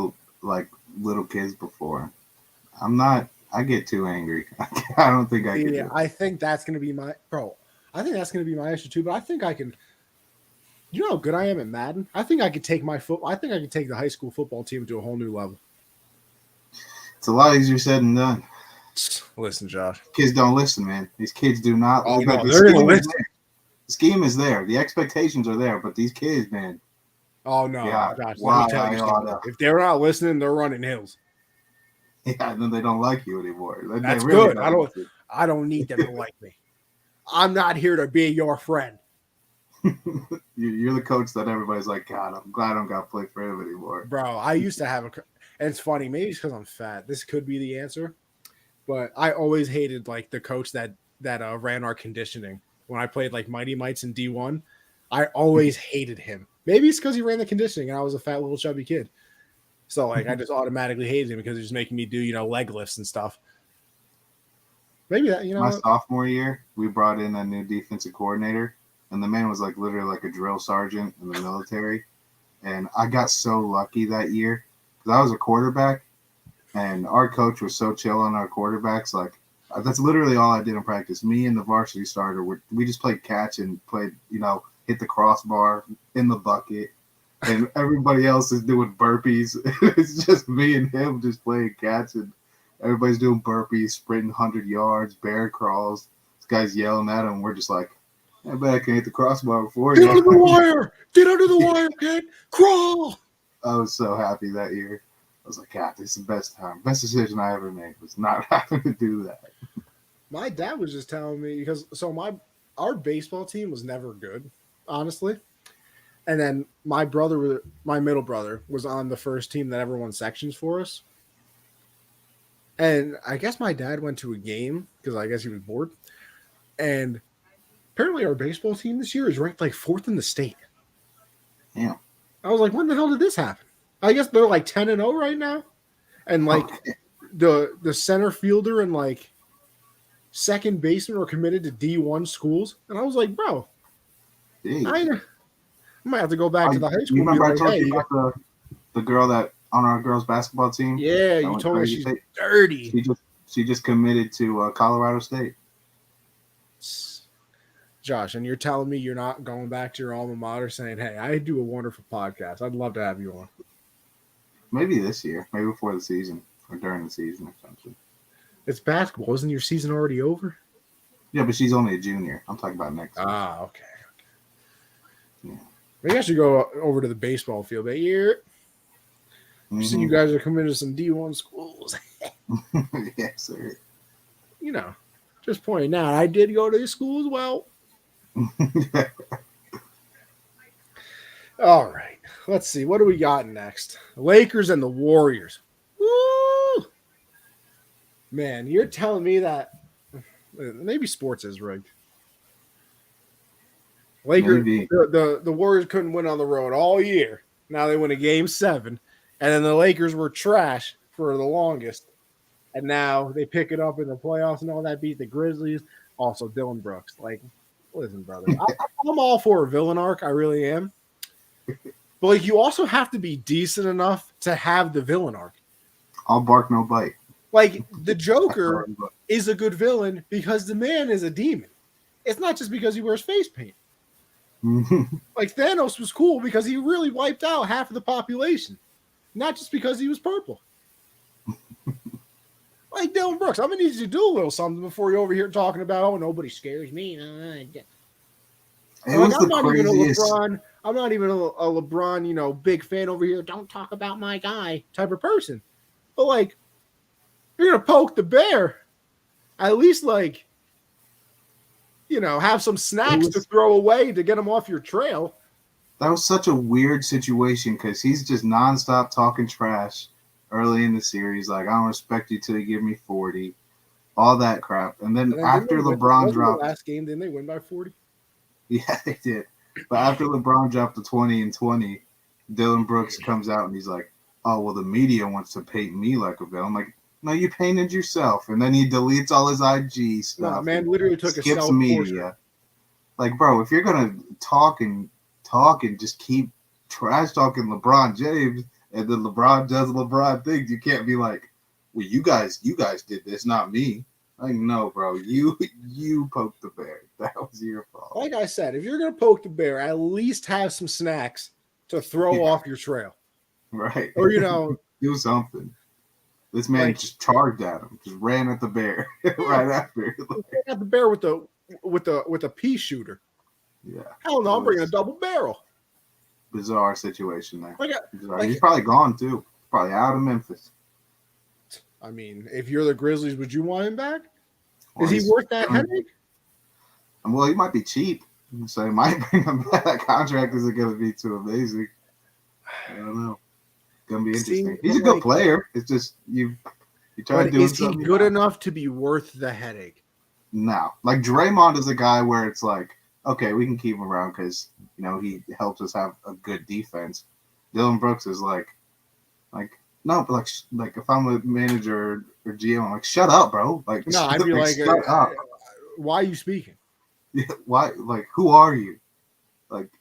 like little kids before. I get too angry. I don't think I can. Yeah, I think that's going to be my I think that's going to be my issue too. But I think I can. You know how good I am at Madden? I think I could take I think I could take the high school football team to a whole new level. It's a lot easier said than done. Listen, Josh. Kids don't listen, man. These kids do not. Oh, no, they're going to listen. The scheme is there. The expectations are there, but these kids, man. Oh, no. Yeah, Josh, let me tell you something. If they're not listening, they're running hills. Yeah, and then they don't like you anymore. That's really good. I don't need them to like me. I'm not here to be your friend. You're the coach that everybody's like, God, I'm glad I don't got to play for him anymore. Bro, I used to have and it's funny, maybe it's because I'm fat. This could be the answer. But I always hated like the coach that ran our conditioning when I played like Mighty Mites in D1. I always hated him. Maybe it's because he ran the conditioning and I was a fat little chubby kid. So like I just automatically hated him because he was making me do, leg lifts and stuff. Maybe that, My sophomore year, we brought in a new defensive coordinator, and the man was like literally like a drill sergeant in the military. And I got so lucky that year because I was a quarterback, and our coach was so chill on our quarterbacks. Like that's literally all I did in practice. Me and the varsity starter, we just played catch and played, hit the crossbar in the bucket. And everybody else is doing burpees. It's just me and him just playing catch, and everybody's doing burpees, sprinting 100 yards, bear crawls. This guy's yelling at him. We're just like, I bet I can hit the crossbar before Get you. under the wire! Get under the wire, kid! Crawl! I was so happy that year. I was like, God, this is the best time. Best decision I ever made was not having to do that. My dad was just telling me because our baseball team was never good, honestly. And then my middle brother, was on the first team that ever won sections for us. And I guess my dad went to a game because I guess he was bored. And apparently our baseball team this year is ranked like 4th in the state. Yeah. I was like, when the hell did this happen? I guess they're like 10-0 right now. And like Okay. the center fielder and like second baseman are committed to D1 schools. And I was like, bro, I might have to go back to the high You school and be remember I like, told hey, you about the girl that on our girls basketball team? yeah, that you went told me crazy she's state? dirty. She just committed to Colorado State. Josh, and you're telling me you're not going back to your alma mater saying, hey, I do a wonderful podcast. I'd love to have you on. Maybe this year, maybe before the season or during the season or something. It's basketball. Isn't your season already over? Yeah, but she's only a junior. I'm talking about next year. Ah, okay. Yeah. Maybe I should go over to the baseball field that year. See, you guys are coming to some D1 schools. Yes, sir. You know, just pointing out, I did go to the school as well. All right. Let's see. What do we got next? Lakers and the Warriors. Woo! Man, you're telling me that maybe sports is rigged. Lakers, the Warriors couldn't win on the road all year. Now they win a game 7. And then the Lakers were trash for the longest. And now they pick it up in the playoffs and all that, beat the Grizzlies. Also, Dylan Brooks. Like, listen, brother, I'm all for a villain arc. I really am. But like, you also have to be decent enough to have the villain arc. All bark, no bite. Like, the Joker is a good villain because the man is a demon. It's not just because he wears face paint. Like, Thanos was cool because he really wiped out half of the population. Not just because he was purple. Like Dylan Brooks, I'm gonna need you to do a little something before you're over here talking about, oh, nobody scares me. I'm not even a LeBron, big fan over here. Don't talk about my guy type of person. But like, you're gonna poke the bear. At least have some snacks to throw away to get him off your trail. That was such a weird situation because he's just nonstop talking trash early in the series. Like, I don't respect you till you give me 40. All that crap. And then after LeBron dropped... the last game, didn't they win by 40? Yeah, they did. But after LeBron dropped the 20 and 20, Dylan Brooks comes out and he's like, oh, well, the media wants to paint me like a villain. I'm like, no, you painted yourself. And then he deletes all his IG stuff. No, man literally took a skips media. Like, bro, if you're going to talk and just keep trash talking LeBron James, and then LeBron does LeBron things, you can't be like, well, you guys did this, not me. Like, no, bro, you poked the bear. That was your fault. Like I said, if you're gonna poke the bear, at least have some snacks to throw off your trail. Right. Or do something. This man just charged at him, just ran at the bear right after. Ran at the bear with a pea shooter. Yeah. Hell no, I'm bringing a double barrel. Bizarre situation there. Bizarre. He's probably gone too. Probably out of Memphis. I mean, if you're the Grizzlies, would you want him back? Is he worth that headache? Well, he might be cheap, so he might bring him back. That contract isn't going to be too amazing. I don't know. It's going to be interesting. He's a good player. It's just you try to do. Is he good enough to be worth the headache? No. Like Draymond is a guy where it's like, okay, we can keep him around because he helps us have a good defense. Dylan Brooks is like no, but like if I'm a manager or GM, I'm like, shut up, bro. Like, no, I'd be like, shut up. Why are you speaking? Yeah, why? Like, who are you? Like,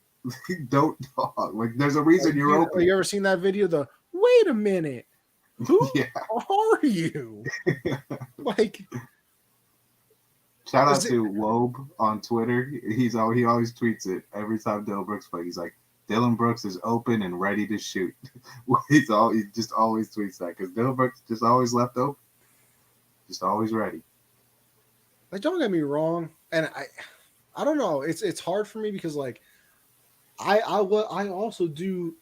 don't talk. Like, there's a reason you're open. You ever seen that video? Wait a minute. Who are you? Like, shout out to Wobe on Twitter. He always tweets it every time Dylan Brooks plays. He's like, Dylan Brooks is open and ready to shoot. He just always tweets that because Dylan Brooks just always left open, just always ready. Like, don't get me wrong, and I don't know. It's hard for me because like I also do,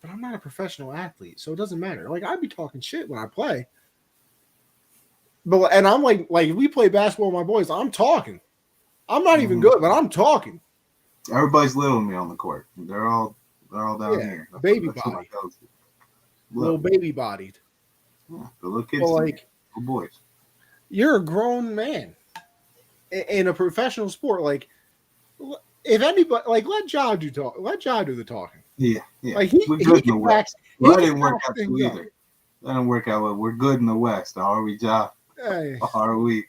but I'm not a professional athlete, so it doesn't matter. Like I'd be talking shit when I play, but and I'm like if we play basketball with my boys, I'm talking. I'm not even Hmm. good, but I'm talking. Everybody's little than me on the court. They're all down Yeah, here. baby That's what I body, go to. little Look, baby bodied. yeah, the little But kids to me, like little boys. you're a grown man in a professional sport. Like if anybody like let Ja do talk, let Ja do the talking. Yeah, yeah. Like We're he good in the can back West. he Well, that can didn't work back out too things up. either. That didn't work out well. We're good in the West. Are we, Ja? Hey, Are we?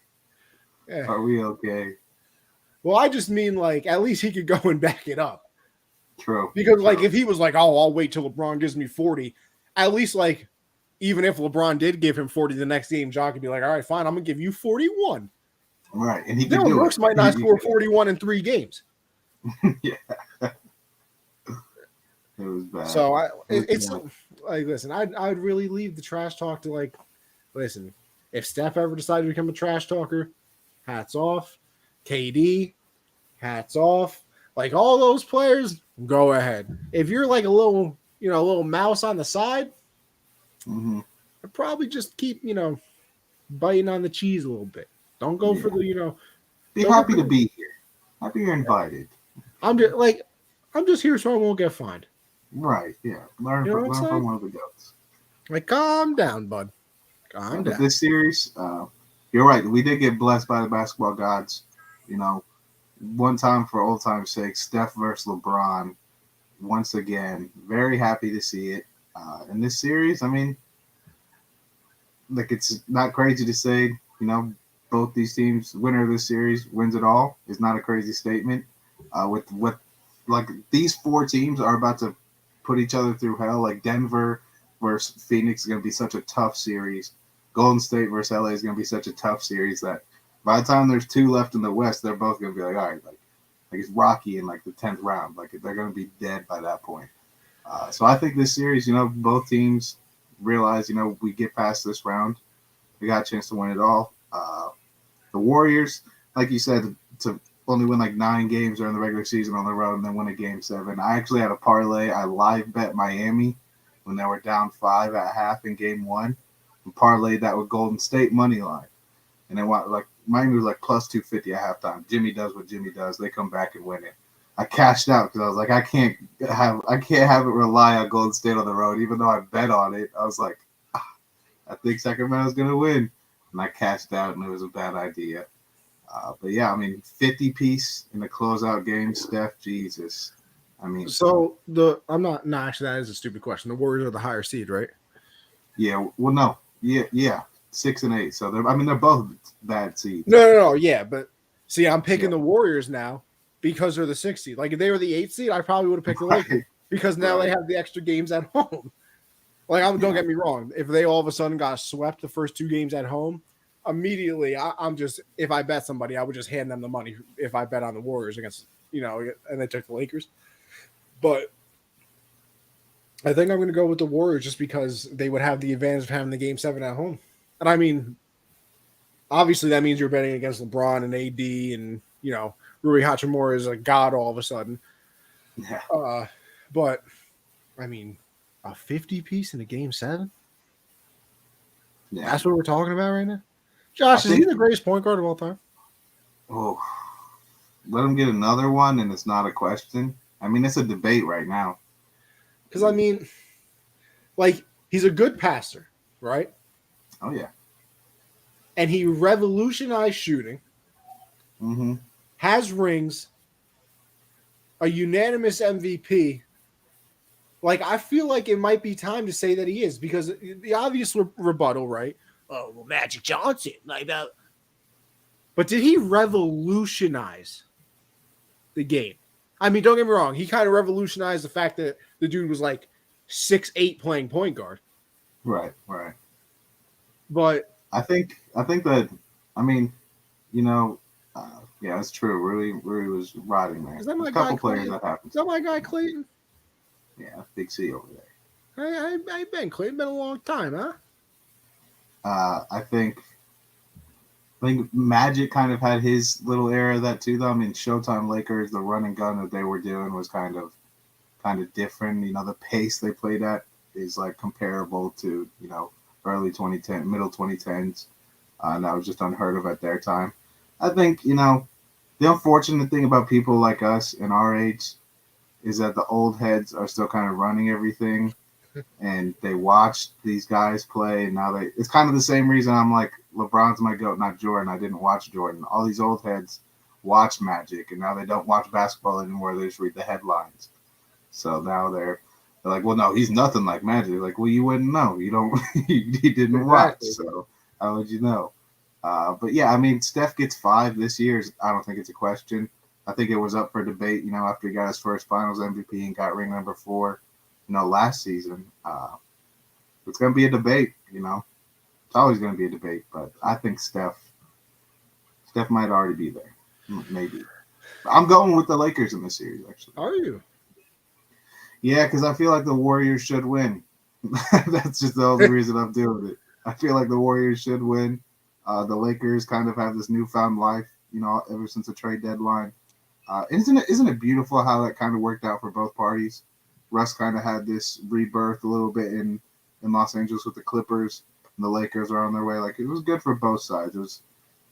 yeah. Are we okay? Well, I just mean like at least he could go and back it up. True. Because like True. if he was like, oh, I'll wait till LeBron gives me 40, at least like even if LeBron did give him 40 the next game, John could be like, all right, fine, I'm gonna give you 41. Right, and he could Dylan do it. Brooks might not score 41 in 3 games. Yeah, it was bad. So It was it's bad. like listen, I'd really leave the trash talk to like listen, if Steph ever decided to become a trash talker, hats off. KD, hats off. Like all those players, go ahead. If you're like a little, a little mouse on the side, Hmm. I'd probably just keep, biting on the cheese a little bit. Don't go for Yeah. the, Be don't go happy for to the, be here. Happy you're invited. I'm just here so I won't get fined. Right. Yeah. Learn You know what from I'm learn from saying? one of the goats. Like, calm down, bud. Yeah, Calm but down. this series, you're right. We did get blessed by the basketball gods. You know, one time for old time's sake, Steph versus LeBron. Once again, very happy to see it. In this series, I mean, like it's not crazy to say, both these teams, winner of this series wins it all. Is not a crazy statement. With what, like these four teams are about to put each other through hell. Like Denver versus Phoenix is going to be such a tough series. Golden State versus LA is going to be such a tough series that by the time there's two left in the West, they're both going to be like, all right, like it's Rocky in like the 10th round. Like they're going to be dead by that point. So I think this series, both teams realize, we get past this round, we got a chance to win it all. The Warriors, like you said, to only win like 9 games during the regular season on the road and then win a game 7. I actually had a parlay. I live bet Miami when they were down 5 at half in game 1 and parlayed that with Golden State money line. And then like Miami was like plus 250 at halftime. Jimmy does what Jimmy does. They come back and win it. I cashed out because I was like, I can't have it rely on Golden State on the road, even though I bet on it. I was like, I think Sacramento's gonna win, and I cashed out, and it was a bad idea. But yeah, I mean, 50 piece in the closeout game, Steph, Jesus. I mean, So I'm not. No, actually, that is a stupid question. The Warriors are the higher seed, right? yeah. Well, no, yeah, 6 and 8. So they're both bad seeds. No. Yeah, but see, I'm picking Yeah, the Warriors now because they're the 6th seed. Like if they were the 8th seed, I probably would have picked the Lakers right, because now they right. have the extra games at home. Like don't Yeah, get me wrong. If they all of a sudden got swept the first 2 games at home, immediately I'm just if I bet somebody, I would just hand them the money if I bet on the Warriors against and they took the Lakers. But I think I'm going to go with the Warriors just because they would have the advantage of having the game 7 at home. And I mean, obviously that means you're betting against LeBron and AD and Rui Hachimura is a god all of a sudden. yeah, Uh, but I mean, a 50 piece in a game 7. yeah. That's what we're talking about right now. I Josh, is he think. the greatest point guard of all time? Oh, let him get another one, and it's not a question. I mean, it's a debate right now. Because I mean, like he's a good passer, right? Oh yeah. And he revolutionized shooting, Mm-hmm. has rings, a unanimous MVP. Like I feel like it might be time to say that he is because the obvious rebuttal, right? Oh, well, Magic Johnson, like that. But did he revolutionize the game? I mean, don't get me wrong. He kind of revolutionized the fact that the dude was like 6'8" playing point guard. Right, right. But I think that. I mean, you know, yeah, that's true. Really was riding there. is that There's my a guy couple players Clayton? that happens Is that to. my guy Clayton? Yeah, big C over there. I been Clayton. Been a long time, huh? I think I think Magic kind of had his little era of that too, though. I mean, Showtime Lakers, the run and gun that they were doing was kind of different. You know, the pace they played at is like comparable to, you know, early 2010, middle 2010s. And that was just unheard of at their time. I think, you know, the unfortunate thing about people like us in our age is that the old heads are still kind of running everything, and they watched these guys play. And now it's kind of the same reason I'm like, LeBron's my GOAT, not Jordan. I didn't watch Jordan. All these old heads watch Magic, and now they don't watch basketball anymore. They just read the headlines. So now they're like, well, no, he's nothing like Magic. Like, well, you wouldn't know. You don't. You didn't watch. So how would you know? But yeah, I mean, Steph gets 5 this year. I don't think it's a question. I think it was up for debate, you know, after he got his first Finals MVP and got ring number 4, you know, last season. It's going to be a debate, you know. It's always going to be a debate, but I think Steph might already be there, maybe. I'm going with the Lakers in this series, actually. Are you? Yeah, because I feel like the Warriors should win. That's just the only reason I'm doing it. I feel like the Warriors should win. The Lakers kind of have this newfound life, you know, ever since the trade deadline. Isn't it beautiful how that kind of worked out for both parties? Russ kind of had this rebirth a little bit in Los Angeles with the Clippers, and the Lakers are on their way. Like, it was good for both sides. It was,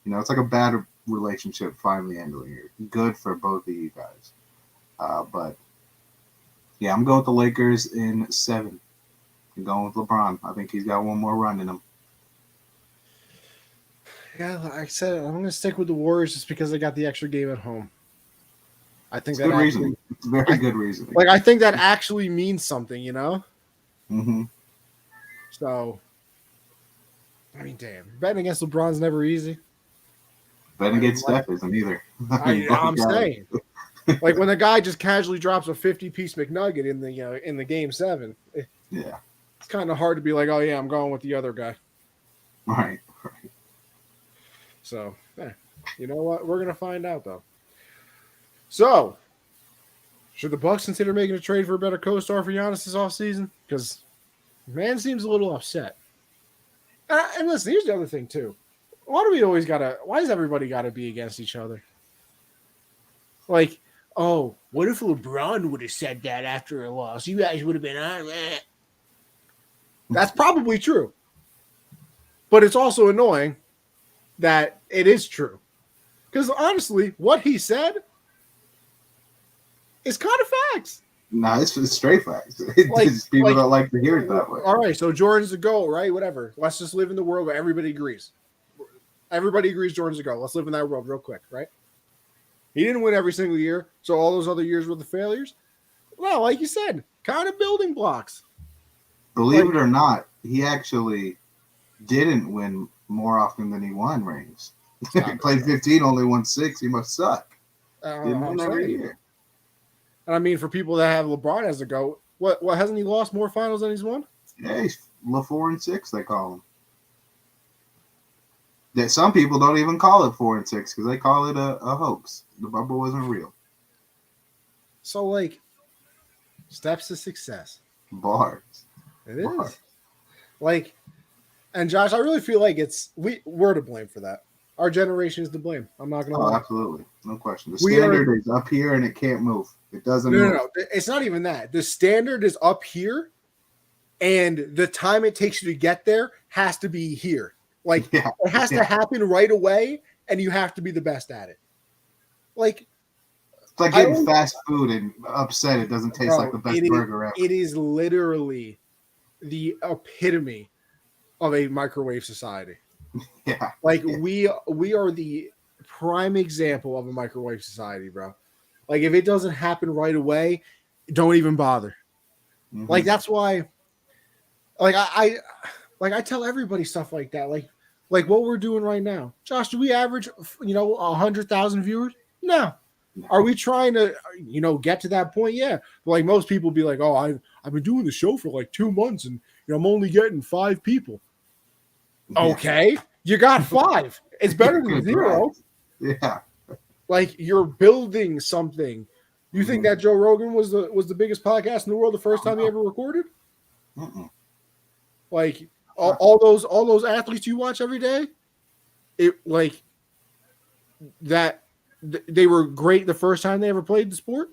you know, it's like a bad relationship finally ending here. Good for both of you guys. But yeah, I'm going with the Lakers in 7. I'm going with LeBron. I think he's got one more run in him. Yeah, like I said, I'm going to stick with the Warriors just because they got the extra game at home. I think it's good reasoning. It's very good reasoning. Like, I think that actually means something, you know? Mm-hmm. So, I mean, damn. Betting against LeBron's never easy. Betting against Steph isn't either. I'm saying. Like, when the guy just casually drops a 50-piece McNugget in the game 7, yeah, it's kind of hard to be like, oh, yeah, I'm going with the other guy. Right. So, you know what? We're going to find out, though. So, should the Bucks consider making a trade for a better co-star for Giannis this offseason? Because man seems a little upset. And listen, here's the other thing, too. Why does everybody got to be against each other? Like, oh, what if LeBron would have said that after a loss? You guys would have been on that. That's probably true. But it's also annoying that it is true. Because honestly, what he said is kind of facts. No, it's straight facts. People don't like to hear it that way. All right, so Jordan's a GOAT, right? Whatever. Let's just live in the world where everybody agrees. Everybody agrees Jordan's a GOAT. Let's live in that world real quick, right? He didn't win every single year, so all those other years were the failures. Well, like you said, kind of building blocks. Believe it or not, he actually didn't win more often than he won rings. He played 15, only won 6. He must suck. Didn't win every year. And I mean, for people that have LeBron as a GOAT, what hasn't he lost more finals than he's won? Yeah, he's 4 and 6. They call him. That some people don't even call it 4 and 6 because they call it a hoax. The bubble wasn't real. So, like, steps to success. Bars. It is. Like, and Josh, I really feel like we're to blame for that. Our generation is to blame. I'm not gonna lie. Absolutely. No question. The standard is up here and it can't move. It doesn't move. No. It's not even that. The standard is up here, and the time it takes you to get there has to be here. Like, it has to happen right away, and you have to be the best at it. Like, it's like getting fast food and upset it doesn't taste like the best burger ever. It is literally the epitome of a microwave society. Yeah. Like, we are the prime example of a microwave society, bro. Like, if it doesn't happen right away, don't even bother. Mm-hmm. Like, that's why, like, I tell everybody stuff like that. Like what we're doing right now. Josh, do we average, 100,000 viewers? No. Are we trying to, get to that point? Yeah. But like most people be like, oh, I've been doing the show for like 2 months and I'm only getting 5 people. Yeah. Okay. You got 5. It's better than 0. Yeah. Like, you're building something. You think that Joe Rogan was the biggest podcast in the world the first time he ever recorded? Like all those athletes you watch every day, it like that they were great the first time they ever played the sport.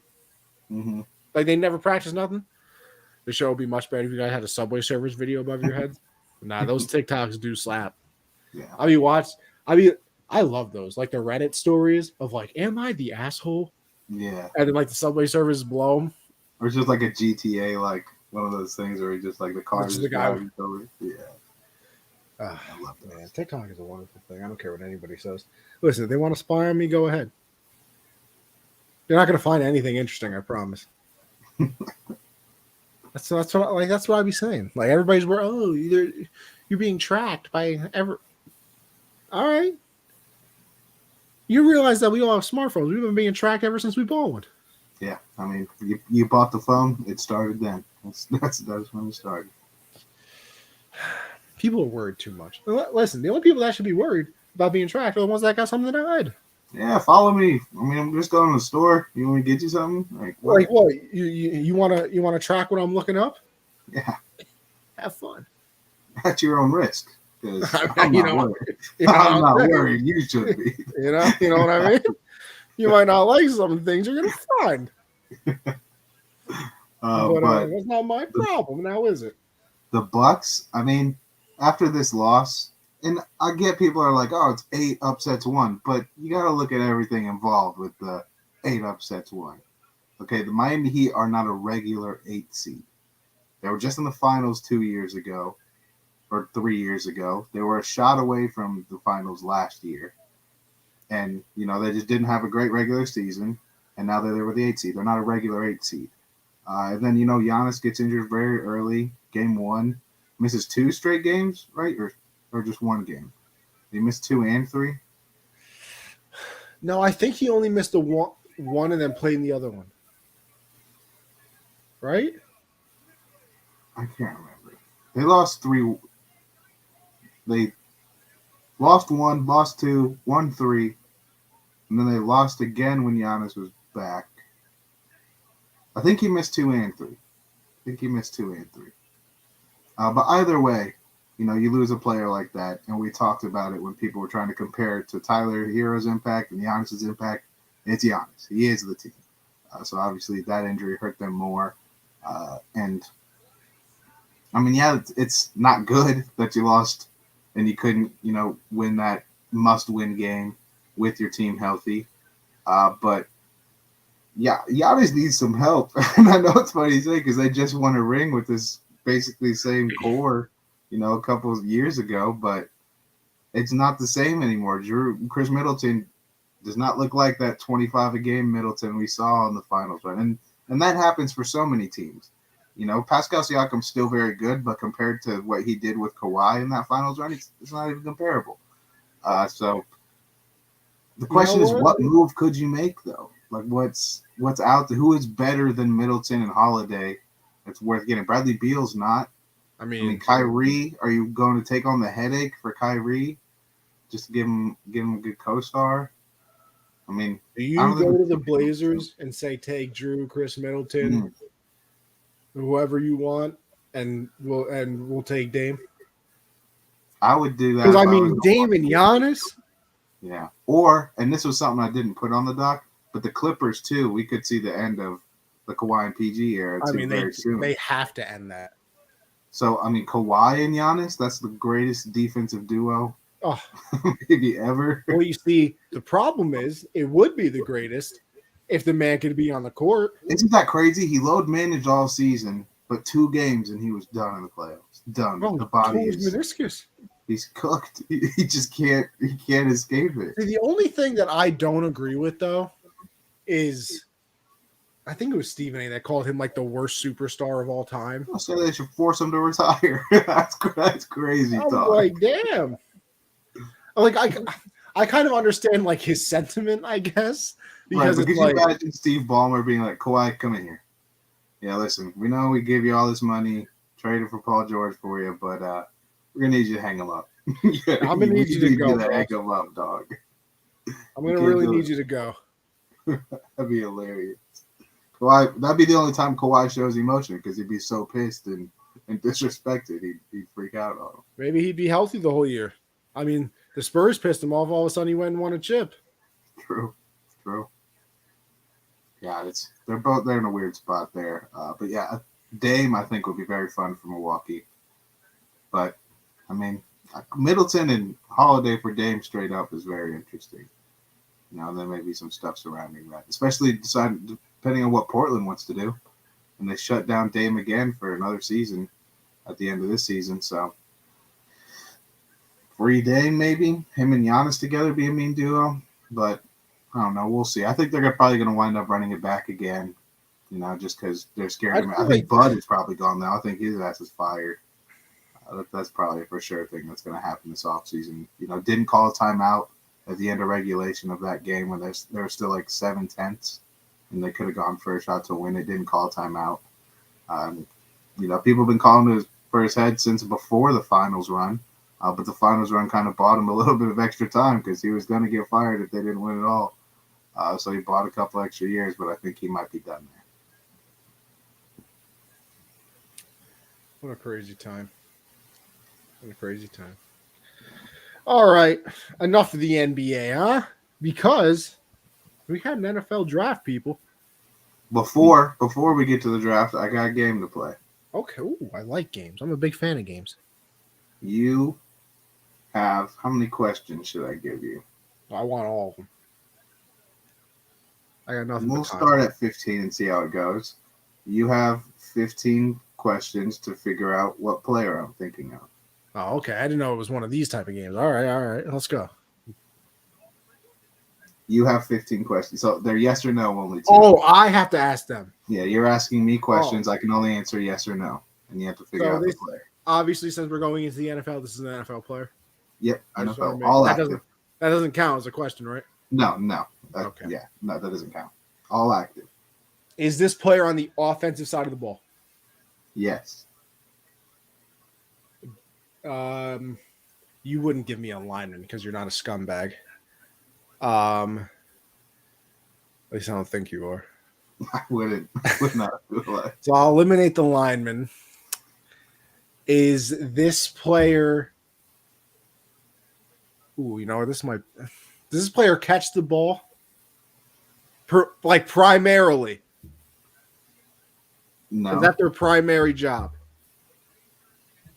Mm-hmm. Like they never practiced nothing. The show would be much better if you guys had a Subway service video above your heads. Nah, those TikToks do slap. Yeah. I love those, like the Reddit stories of like, am I the asshole? Yeah. And then like the Subway service blow them. Or it's just like a GTA, like one of those things where just like the car Which is just the guy. driving over. Yeah. I love that. Man, TikTok is a wonderful thing. I don't care what anybody says. Listen, if they want to spy on me, go ahead. You're not going to find anything interesting, I promise. that's what I'd be saying. Like everybody's you're being tracked by ever. All right. You realize that we all have smartphones. We've been being tracked ever since we bought one. Yeah, I mean, you bought the phone. It started then. That's when it started. People are worried too much. Listen, the only people that should be worried about being tracked are the ones that got something to hide. Yeah, follow me. I mean, I'm just going to the store. You want me to get you something? Like what? You wanna track what I'm looking up? Yeah. Have fun. At your own risk. I'm not worried. You should be. You know what I mean? You might not like some things you're gonna find. But that's not my problem now, is it? The Bucks, I mean, after this loss, and I get people are like, oh, it's 8 upsets won, but you got to look at everything involved with the 8 upsets won. Okay, the Miami Heat are not a regular 8 seed. They were just in the finals 2 years ago, or 3 years ago. They were a shot away from the finals last year. And, they just didn't have a great regular season, and now they're there with the 8 seed. They're not a regular 8 seed. And then, Giannis gets injured very early, game 1. Misses 2 straight games, right? Or just 1 game? He missed 2 and 3? No, I think he only missed the one and then played in the other one. Right? I can't remember. They lost 3. They lost 1, lost 2, won 3, and then they lost again when Giannis was back. I think he missed 2 and 3. But either way, you lose a player like that, and we talked about it when people were trying to compare it to Tyler Hero's impact and Giannis's impact. It's Giannis. He is the team. So obviously that injury hurt them more. And I mean, yeah, it's not good that you lost and you couldn't, win that must-win game with your team healthy. But yeah, Giannis needs some help. And I know it's funny to say because they just won a ring with this basically same core, a couple of years ago, but it's not the same anymore. Chris Middleton does not look like that 25 a game Middleton we saw in the finals run. And that happens for so many teams. Pascal Siakam's still very good, but compared to what he did with Kawhi in that finals run, it's not even comparable. So the question is, what move could you make though? Like what's out there? Who is better than Middleton and Holiday? It's worth getting. Bradley Beal's not. I mean, Kyrie. Are you going to take on the headache for Kyrie? Just give him a good co-star. I mean, do you go to the Blazers and say take Drew, Chris Middleton, whoever you want, and we'll take Dame? I would do that because I mean Dame and Giannis. Yeah, and this was something I didn't put on the doc, but the Clippers too. We could see the end of the Kawhi and PG era very soon. They have to end that. So I mean, Kawhi and Giannis, that's the greatest defensive duo maybe ever. Well, you see, the problem is it would be the greatest if the man could be on the court. Isn't that crazy? He load managed all season, but 2 games and he was done in the playoffs. Done. Bro, the body is meniscus. He's cooked. He just can't. He can't escape it. See, the only thing that I don't agree with though is, I think it was Stephen A. that called him like the worst superstar of all time. I said they should force him to retire. that's crazy I'm talk. like, damn. Like I kind of understand like his sentiment, I guess. Because could you imagine Steve Ballmer being like, Kawhi, come in here. Yeah, listen, we know we gave you all this money, traded for Paul George for you, but we're gonna need you to hang him up. I'm gonna need you to go. Hang him up, dog. I'm gonna really need you to go. That'd be hilarious. Kawhi, that'd be the only time Kawhi shows emotion because he'd be so pissed and disrespected. He'd freak out on him. Maybe he'd be healthy the whole year. I mean, the Spurs pissed him off. All of a sudden, he went and won a chip. True. Yeah, they're in a weird spot there. But yeah, Dame I think would be very fun for Milwaukee. But I mean, Middleton and Holiday for Dame straight up is very interesting. There may be some stuff surrounding that, especially depending on what Portland wants to do. And they shut down Dame again for another season at the end of this season. So free Dame, maybe him and Giannis together be a mean duo, but I don't know. We'll see. I think they're probably going to wind up running it back again, just because they're scared of him. I think Bud is probably gone now. I think his ass is fired. That's probably a for sure thing that's going to happen this offseason. Didn't call a timeout at the end of regulation of that game when there were still like 7/10, and they could have gone for a shot to win it. Didn't call a timeout. People have been calling for his head since before the finals run. But the finals run kind of bought him a little bit of extra time because he was going to get fired if they didn't win at all. So he bought a couple extra years, but I think he might be done there. What a crazy time. All right. Enough of the NBA, huh? Because we had an NFL draft, people. Before we get to the draft, I got a game to play. Okay. Ooh, I like games. I'm a big fan of games. You have, how many questions should I give you? I want all of them. I got nothing. We'll start at 15 and see how it goes. You have 15 questions to figure out what player I'm thinking of. Oh, okay. I didn't know it was one of these type of games. All right. Let's go. You have 15 questions. So they're yes or no only. Oh, I have to ask them. Yeah, you're asking me questions. I can only answer yes or no. And you have to figure out the player. Obviously, since we're going into the NFL, this is an NFL player. Yep, NFL. All active. That doesn't count as a question, right? No. Okay. Yeah, no, that doesn't count. All active. Is this player on the offensive side of the ball? Yes. You wouldn't give me a lineman because you're not a scumbag. At least I don't think you are. I would not do that. So I'll eliminate the lineman. Is this player? Ooh, does this player catch the ball? Primarily. No. Is that their primary job?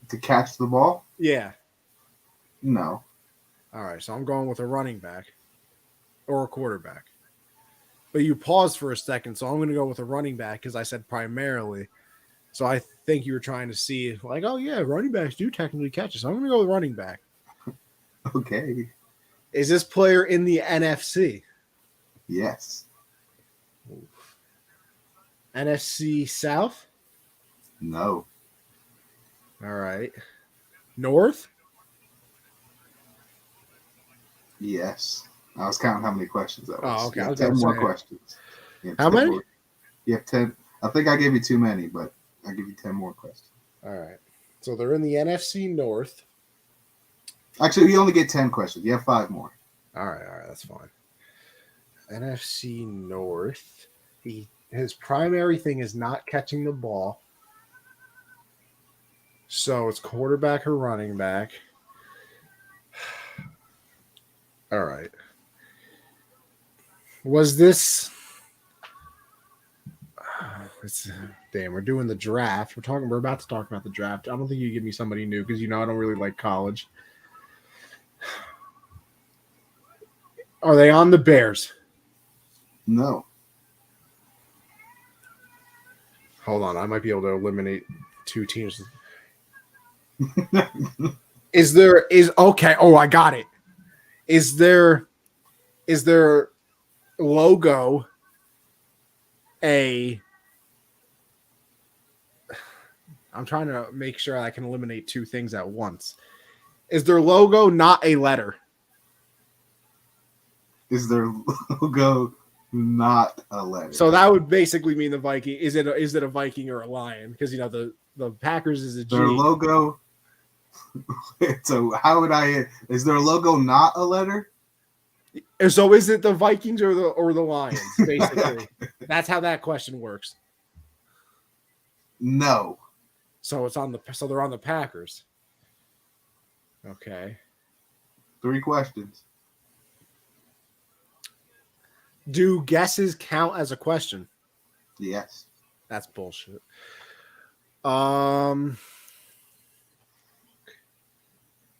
To catch the ball? Yeah. No. All right, so I'm going with a running back or a quarterback. But you paused for a second, so I'm going to go with a running back because I said primarily. So I think you were trying to see, running backs do technically catch it. So I'm going to go with running back. Okay. Is this player in the NFC? Yes. NFC South? No. All right. North? Yes. I was counting how many questions that was. Oh, okay. You have 10 more questions. How many? You have 10. I think I gave you too many, but I'll give you 10 more questions. All right. So they're in the NFC North. Actually, you only get 10 questions. You have 5 more. All right. That's fine. NFC North. His primary thing is not catching the ball. So it's quarterback or running back. All right. Was this? We're doing the draft. We're about to talk about the draft. I don't think you give me somebody new because I don't really like college. Are they on the Bears? No. Hold on, I might be able to eliminate 2 teams. Okay? Oh, I got it. Is their logo I'm trying to make sure I can eliminate 2 things at once. Is their logo not a letter? Is their logo not a letter? So that would basically mean the Viking. Is it a Viking or a lion? Because the Packers is a G. Their logo. So how would is their logo not a letter? So is it the Vikings or the Lions? Basically, that's how that question works. No. So they're on the Packers. Okay. 3 questions. Do guesses count as a question? Yes. That's bullshit. I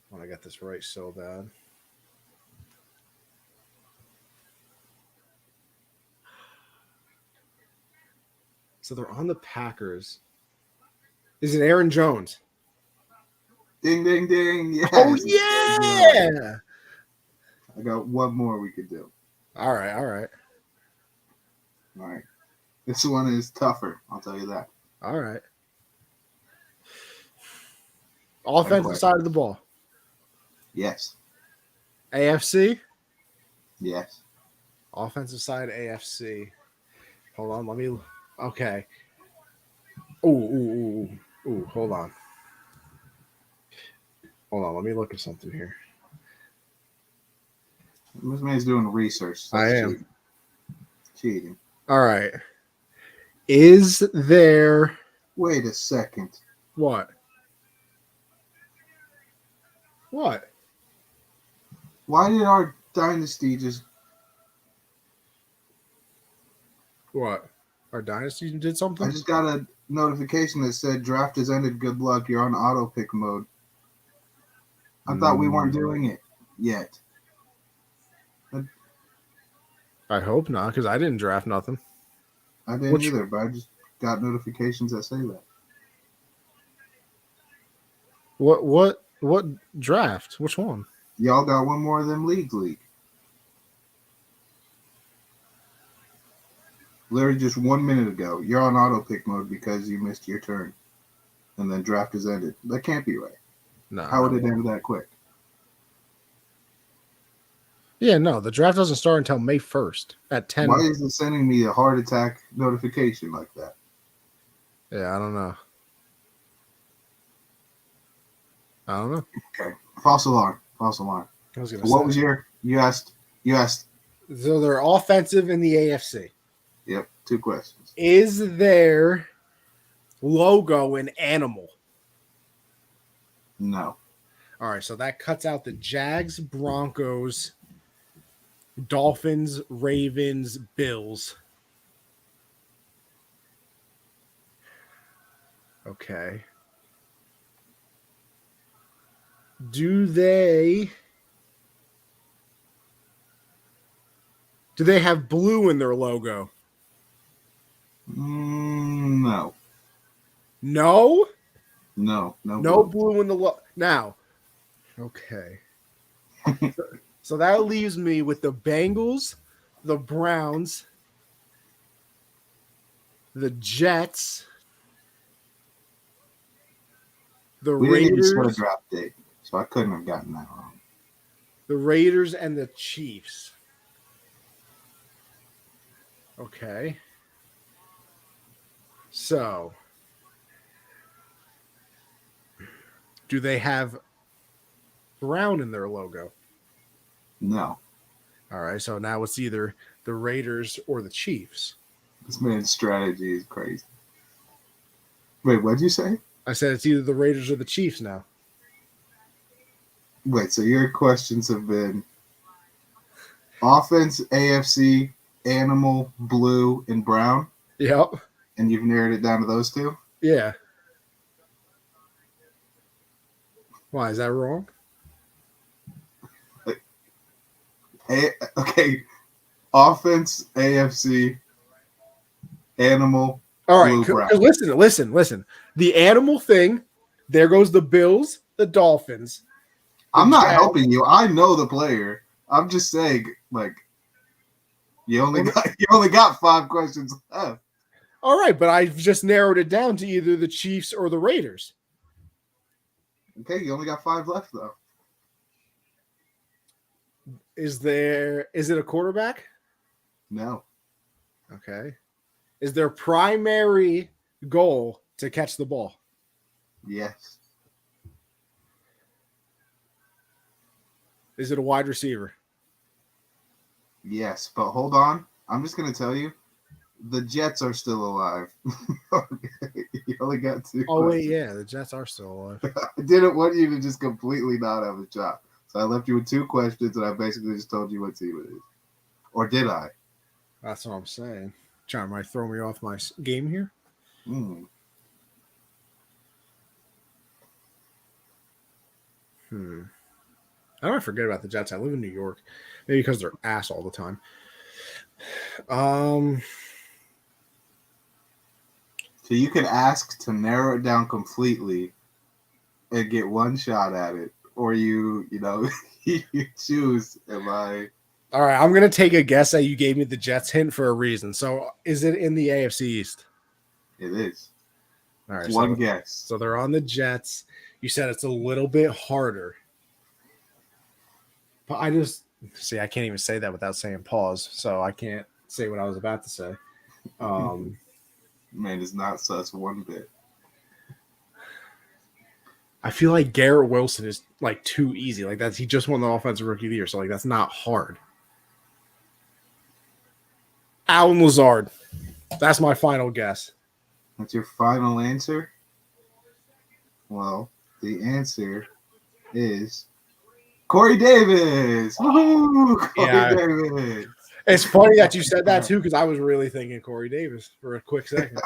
want to get this right so bad. So they're on the Packers. Is it Aaron Jones? Ding, ding, ding. Yes. Oh, yeah. I got one more we could do. All right. All right. This one is tougher. I'll tell you that. All right. Offensive side of the ball. Yes. AFC? Yes. Offensive side AFC. Hold on. Let me. Okay. Ooh. Hold on. Let me look at something here. This man's doing research. I am. Cheating. All right. Is there. Wait a second. What? Why did our dynasty just... What? Our dynasty did something? I just got a notification that said draft has ended. Good luck. You're on auto pick mode. I thought we weren't doing it yet. I hope not, because I didn't draft nothing. I didn't either, but I just got notifications that say that. What draft? Which one? Y'all got one more of them league. Literally just 1 minute ago. You're on auto pick mode because you missed your turn. And then draft is ended. That can't be right. No. How would it end that quick? Yeah, no. The draft doesn't start until May 1st at 10. Why is it sending me a heart attack notification like that? Yeah, I don't know. Okay. False alarm. What was your... You asked... So they're offensive in the AFC. Yep, 2 questions. Is their logo an animal? No. All right, so that cuts out the Jags, Broncos, Dolphins, Ravens, Bills. Okay. Do they have blue in their logo? No. No? No Blue in the logo. Now, okay. So that leaves me with the Bengals, the Browns, the Jets, the We didn't even set a Raiders, draft date, so I couldn't have gotten that wrong. the Raiders, and the Chiefs. Okay. So, do they have brown in their logo? No. All right, so now it's either the Raiders or the Chiefs. This man's strategy is crazy. Wait, what'd you say? I said it's either the Raiders or the Chiefs now. Wait, so your questions have been offense, AFC, animal, blue, and brown? Yep. And you've narrowed it down to those 2? Yeah. Why, is that wrong? Okay. Offense, AFC, animal, all right, blue, brown. Listen. The animal thing, there goes the Bills, the Dolphins. I'm not helping you. I know the player. I'm just saying, like, you only got 5 questions left. All right, but I've just narrowed it down to either the Chiefs or the Raiders. Okay, you only got 5 left, though. Is it a quarterback? No. Okay. Is their primary goal to catch the ball? Yes. Is it a wide receiver? Yes, but hold on. I'm just going to tell you, the Jets are still alive. You only got 2 Oh, questions. wait, yeah, the Jets are still alive. I didn't want you to just completely not have a shot. So I left you with 2 questions, and I basically just told you what team it is. Or did I? That's what I'm saying. John might throw me off my game here. Hmm. I don't forget about the Jets. I live in New York, maybe because they're ass all the time. Um, So you can ask to narrow it down completely and get one shot at it, or you you choose. Am I? all right, I'm gonna take a guess that you gave me the Jets hint for a reason. So, is it in the AFC East? It is. All right, One guess. so they're on the Jets. You said it's a little bit harder, but I just see I can't even say that without saying pause, so I can't say what I was about to say. Man, it's not such one bit. I feel like Garrett Wilson is like too easy. Like he just won the offensive rookie of the year, so like that's not hard. Alan Lazard. That's my final guess. That's your final answer? Well, the answer is Corey Davis. Woohoo! Corey Davis. It's funny that you said that too, because I was really thinking Corey Davis for a quick second.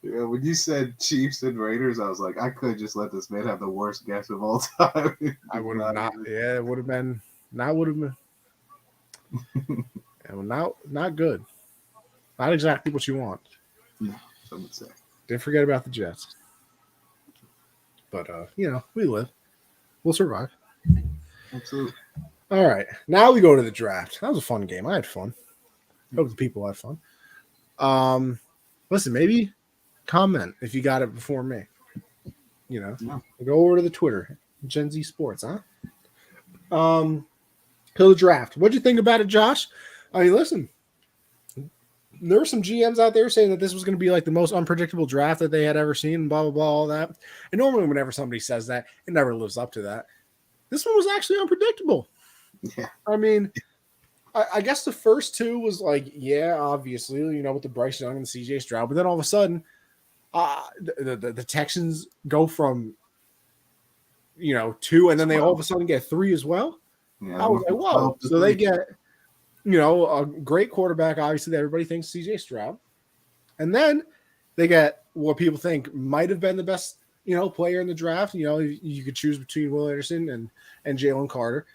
Yeah, when you said Chiefs and Raiders, I was like, I could just let this man have the worst guess of all time. I would have not. Yeah, it would have been. Not would have been. Not good. Not exactly what you want. No, some would say. Didn't forget about the Jets. But we live. We'll survive. Absolutely. All right. Now we go to the draft. That was a fun game. I had fun. Hope the people had fun. Listen, maybe comment if you got it before me. Go over to the Twitter, Gen Z Sports, huh? To the draft. What'd you think about it, Josh? I mean, listen, there were some GMs out there saying that this was going to be like the most unpredictable draft that they had ever seen, and blah, blah, blah, all that. And normally whenever somebody says that, it never lives up to that. This one was actually unpredictable. Yeah. I mean, I guess the first 2 was like, yeah, obviously, with the Bryce Young and the CJ Stroud. But then all of a sudden, the Texans go from, 2, and then they all of a sudden get 3 as well. Yeah, I was like, whoa. So they get, a great quarterback, obviously, that everybody thinks CJ Stroud. And then they get what people think might have been the best, player in the draft. You could choose between Will Anderson and Jalen Carter.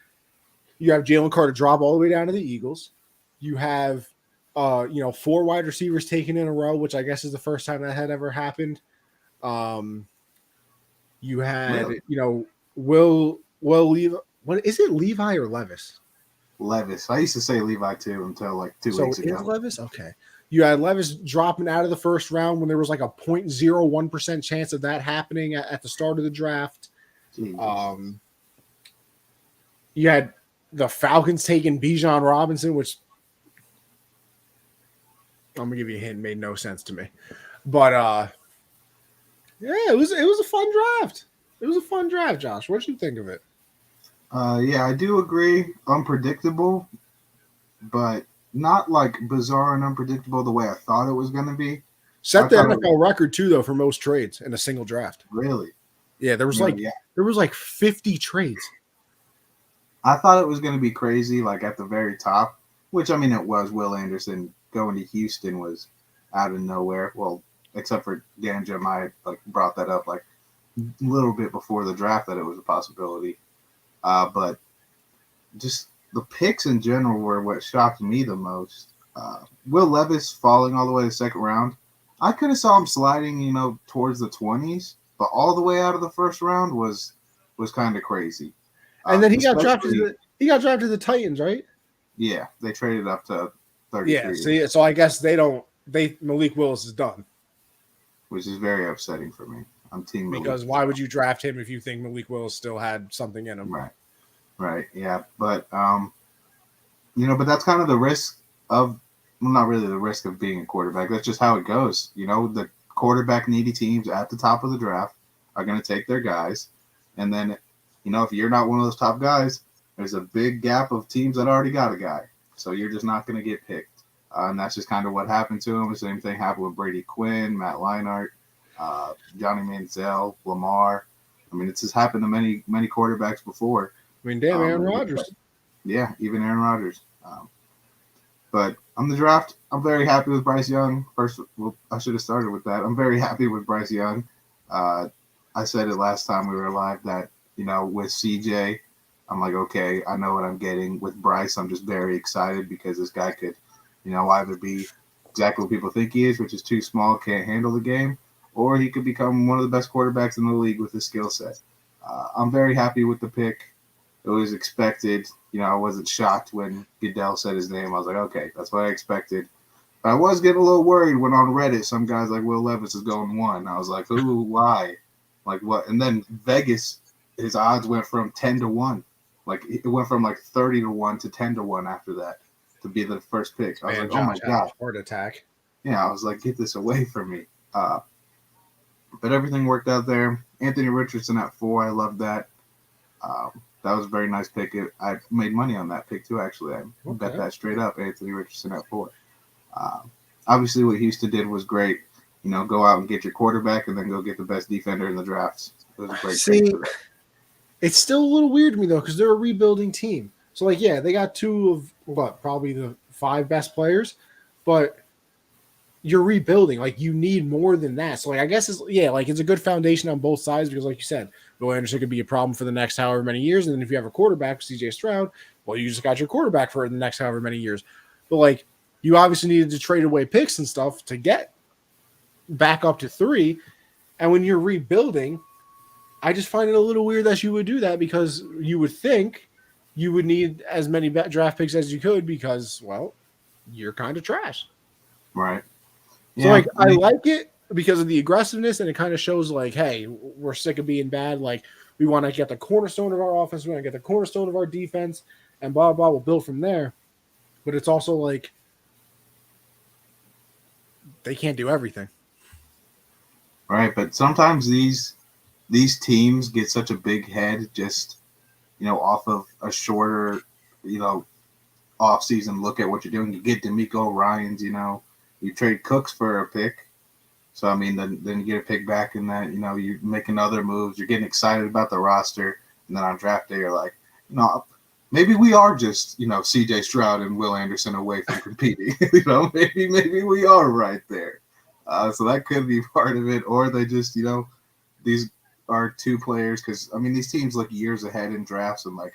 You have Jalen Carter drop all the way down to the Eagles. You have, 4 wide receivers taken in a row, which I guess is the first time that had ever happened. You had, Will Levi. What is it, Levi or Levis? Levis. I used to say Levi too until like 2 weeks ago. So is Levis? Okay. You had Levis dropping out of the first round when there was like a 0.01% chance of that happening at the start of the draft. Jesus. You had the Falcons taking Bijan Robinson, which I'm gonna give you a hint, made no sense to me. But it was a fun draft. It was a fun draft, Josh. What did you think of it? Yeah, I do agree. Unpredictable, but not like bizarre and unpredictable the way I thought it was going to be. Set the NFL record too, though, for most trades in a single draft. Really? Yeah, there was like 50 trades. I thought it was going to be crazy, like at the very top, which I mean it was. Will Anderson going to Houston was out of nowhere. Well, except for Dan Jeremiah, like brought that up like a little bit before the draft that it was a possibility. But just the picks in general were what shocked me the most. Will Levis falling all the way to the second round. I could have saw him sliding, towards the 20s, but all the way out of the first round was kind of crazy. And then he got drafted to the Titans, right? Yeah, they traded up to 33. Yeah, so I guess Malik Willis is done. Which is very upsetting for me. I'm team Malik. Because why would you draft him if you think Malik Willis still had something in him? Right, yeah. But but that's kind of the risk of not really the risk of being a quarterback. That's just how it goes. The quarterback needy teams at the top of the draft are going to take their guys. And then, if you're not one of those top guys, there's a big gap of teams that already got a guy. So you're just not going to get picked. And that's just kind of what happened to him. The same thing happened with Brady Quinn, Matt Leinart, Johnny Manziel, Lamar. I mean, it's just happened to many, many quarterbacks before. I mean, damn, Aaron Rodgers. Yeah, even Aaron Rodgers. But on the draft, I'm very happy with Bryce Young. First, well, I should have started with that. I'm very happy with Bryce Young. I said it last time we were live that, with CJ, I'm like, okay, I know what I'm getting. With Bryce, I'm just very excited because this guy could, either be exactly what people think he is, which is too small, can't handle the game, or he could become one of the best quarterbacks in the league with his skill set. I'm very happy with the pick. It was expected. I wasn't shocked when Goodell said his name. I was like, okay, that's what I expected. But I was getting a little worried when on Reddit some guys like Will Levis is going 1. I was like, who, why? Like what? And then Vegas, his odds went from 10 to 1. Like it went from like 30 to 1 to 10 to 1 after that to be the first pick. I was like, oh my God. Heart attack. Yeah, I was like, get this away from me. But everything worked out there. Anthony Richardson at 4. I love that. That was a very nice pick. I made money on that pick too, actually. I bet that straight up. Anthony Richardson at 4. Obviously, what Houston did was great. Go out and get your quarterback and then go get the best defender in the drafts. It was a great pick for that. It's still a little weird to me, though, because they're a rebuilding team. So, they got 2 of, probably the 5 best players, but you're rebuilding. You need more than that. So, I guess it's a good foundation on both sides because, like you said, Will Anderson could be a problem for the next however many years. And then if you have a quarterback, CJ Stroud, well, you just got your quarterback for the next however many years. But, you obviously needed to trade away picks and stuff to get back up to 3. And when you're rebuilding, I just find it a little weird that you would do that because you would think you would need as many draft picks as you could because, well, you're kind of trash. Right. Yeah. So, I like it because of the aggressiveness, and it kind of shows, hey, we're sick of being bad. We want to get the cornerstone of our offense. We want to get the cornerstone of our defense, and blah, blah, we'll build from there. But it's also they can't do everything. Right, but sometimes these teams get such a big head just, off of a shorter, off-season look at what you're doing. You get DeMeco Ryans, you trade Cooks for a pick. So, I mean, then you get a pick back in that, you're making other moves. You're getting excited about the roster. And then on draft day, you're like, maybe we are just, CJ Stroud and Will Anderson away from competing. Maybe we are right there. So that could be part of it. Or they just, these are 2 players. Because, I mean, these teams look years ahead in drafts. And, like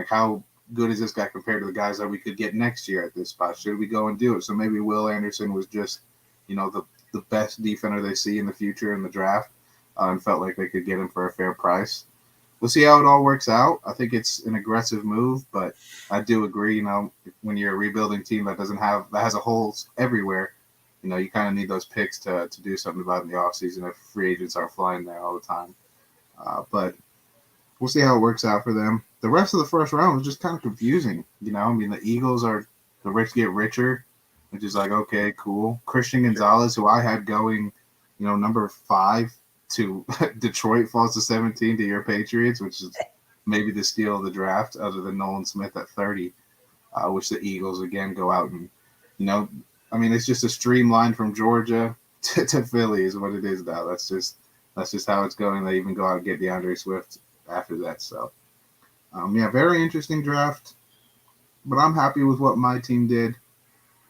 how good is this guy compared to the guys that we could get next year at this spot? Should we go and do it? So maybe Will Anderson was just, the best defender they see in the future in the draft and felt like they could get him for a fair price. We'll see how it all works out. I think it's an aggressive move, but I do agree, when you're a rebuilding team that has a holes everywhere, you kind of need those picks to do something about in the offseason if free agents are flying there all the time. But we'll see how it works out for them. The rest of the first round was just kind of confusing. The Eagles are the rich get richer, which is okay, cool. Christian Gonzalez, who I had going, number 5 to Detroit, falls to 17 to your Patriots, which is maybe the steal of the draft other than Nolan Smith at 30, which the Eagles, again, go out and, it's just a streamline from Georgia to Philly is what it is now. That's just how it's going. They even go out and get DeAndre Swift after that. So, very interesting draft, but I'm happy with what my team did.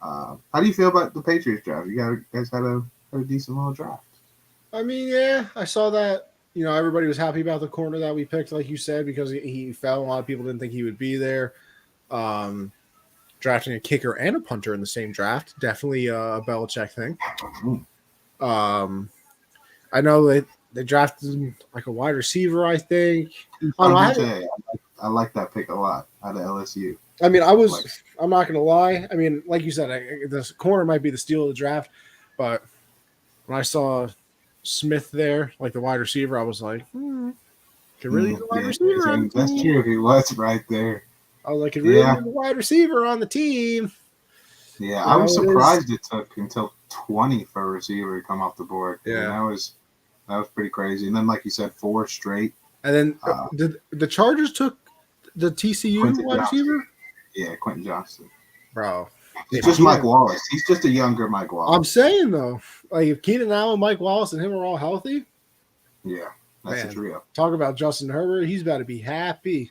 How do you feel about the Patriots draft? You guys had a decent little draft. I mean, yeah, I saw that. Everybody was happy about the corner that we picked, like you said, because he fell. A lot of people didn't think he would be there. Drafting a kicker and a punter in the same draft, definitely a Belichick thing. I know they drafted a wide receiver, I think. I like that pick a lot out of LSU. I mean, I'm not going to lie. I mean, like you said, this corner might be the steal of the draft, but when I saw Smith there, the wide receiver, I was like, could really use a wide receiver. That's true. He was right there. I was like, could really use a wide receiver on the team. Yeah, I was surprised it took until 20 for a receiver to come off the board. Yeah, that was pretty crazy. And then, like you said, 4 straight. And then the Chargers took the TCU wide receiver. Yeah, Quentin Johnson. Bro. It's just Mike Wallace. He's just a younger Mike Wallace. I'm saying, though, if Keenan Allen, Mike Wallace, and him are all healthy. Yeah, that's a trio. Talk about Justin Herbert. He's about to be happy.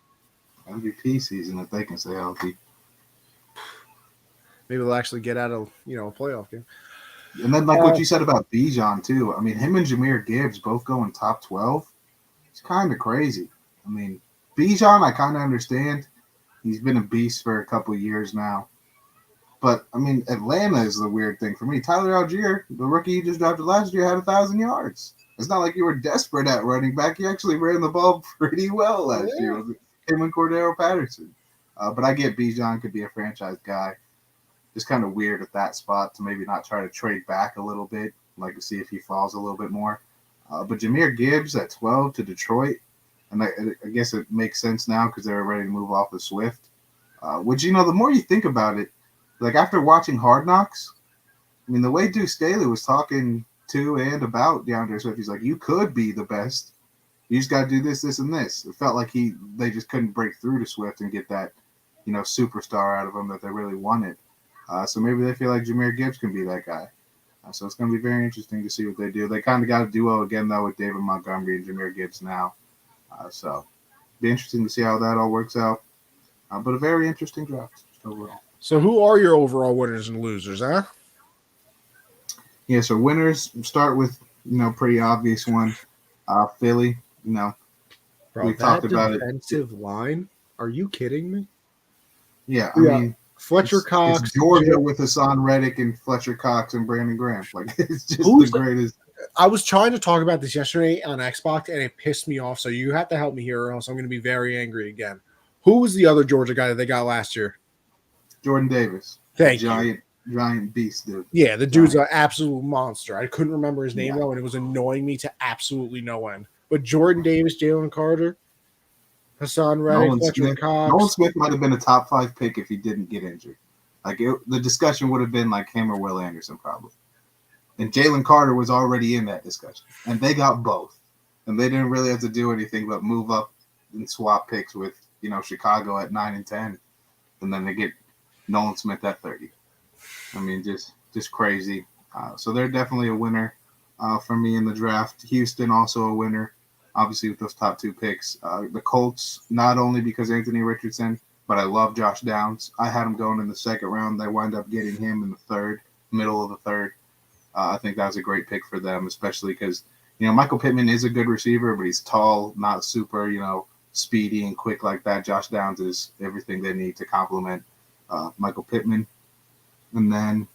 MVP season if they can stay healthy. Maybe they'll actually get out of a playoff game. And then like what you said about Bijan too. I mean, him and Jahmyr Gibbs both going top 12. It's kind of crazy. I mean, Bijan, I kind of understand. He's been a beast for a couple of years now. But, I mean, Atlanta is the weird thing for me. Tyler Algier, the rookie you just drafted last year, had 1,000 yards. It's not like you were desperate at running back. You actually ran the ball pretty well last year with him and Cordero Patterson. But I get Bijan could be a franchise guy. Just kind of weird at that spot to maybe not try to trade back a little bit, like to see if he falls a little bit more. But Jahmyr Gibbs at 12 to Detroit, and I guess it makes sense now because they were ready to move off of Swift. Which, the more you think about it, like after watching Hard Knocks, I mean, the way Deuce Staley was talking to and about DeAndre Swift, he's like, you could be the best. You just got to do this, this, and this. It felt like they just couldn't break through to Swift and get that, superstar out of him that they really wanted. So maybe they feel like Jahmyr Gibbs can be that guy. So it's going to be very interesting to see what they do. They kind of got a duo again, though, with David Montgomery and Jahmyr Gibbs now. So be interesting to see how that all works out. But a very interesting draft overall. So who are your overall winners and losers, huh? Yeah, so winners start with, pretty obvious one. Philly, Bro, we talked about it. Defensive line? Are you kidding me? Yeah, I mean, Fletcher Cox. It's Georgia with Hassan Reddick and Fletcher Cox and Brandon Graham. Like, it's just the greatest. I was trying to talk about this yesterday on Xbox, and it pissed me off. So you have to help me here, or else I'm going to be very angry again. Who was the other Georgia guy that they got last year? Jordan Davis. Thank you. Giant beast, dude. Yeah, the dude's an absolute monster. I couldn't remember his name, though, and it was annoying me to absolutely no end. But Jordan Davis, Jalen Carter, Hassan Reddick, Fletcher Cox. Nolan Smith might have been a top 5 pick if he didn't get injured. Like, the discussion would have been like him or Will Anderson, probably. And Jalen Carter was already in that discussion. And they got both. And they didn't really have to do anything but move up and swap picks with, Chicago at 9 and 10. And then they get Nolan Smith at 30. I mean, just crazy. So they're definitely a winner for me in the draft. Houston also a winner, obviously, with those top 2 picks. The Colts, not only because Anthony Richardson, but I love Josh Downs. I had him going in the second round. They wind up getting him in the middle of the third. I think that was a great pick for them, especially because, Michael Pittman is a good receiver, but he's tall, not super, speedy and quick like that. Josh Downs is everything they need to complement Michael Pittman. And then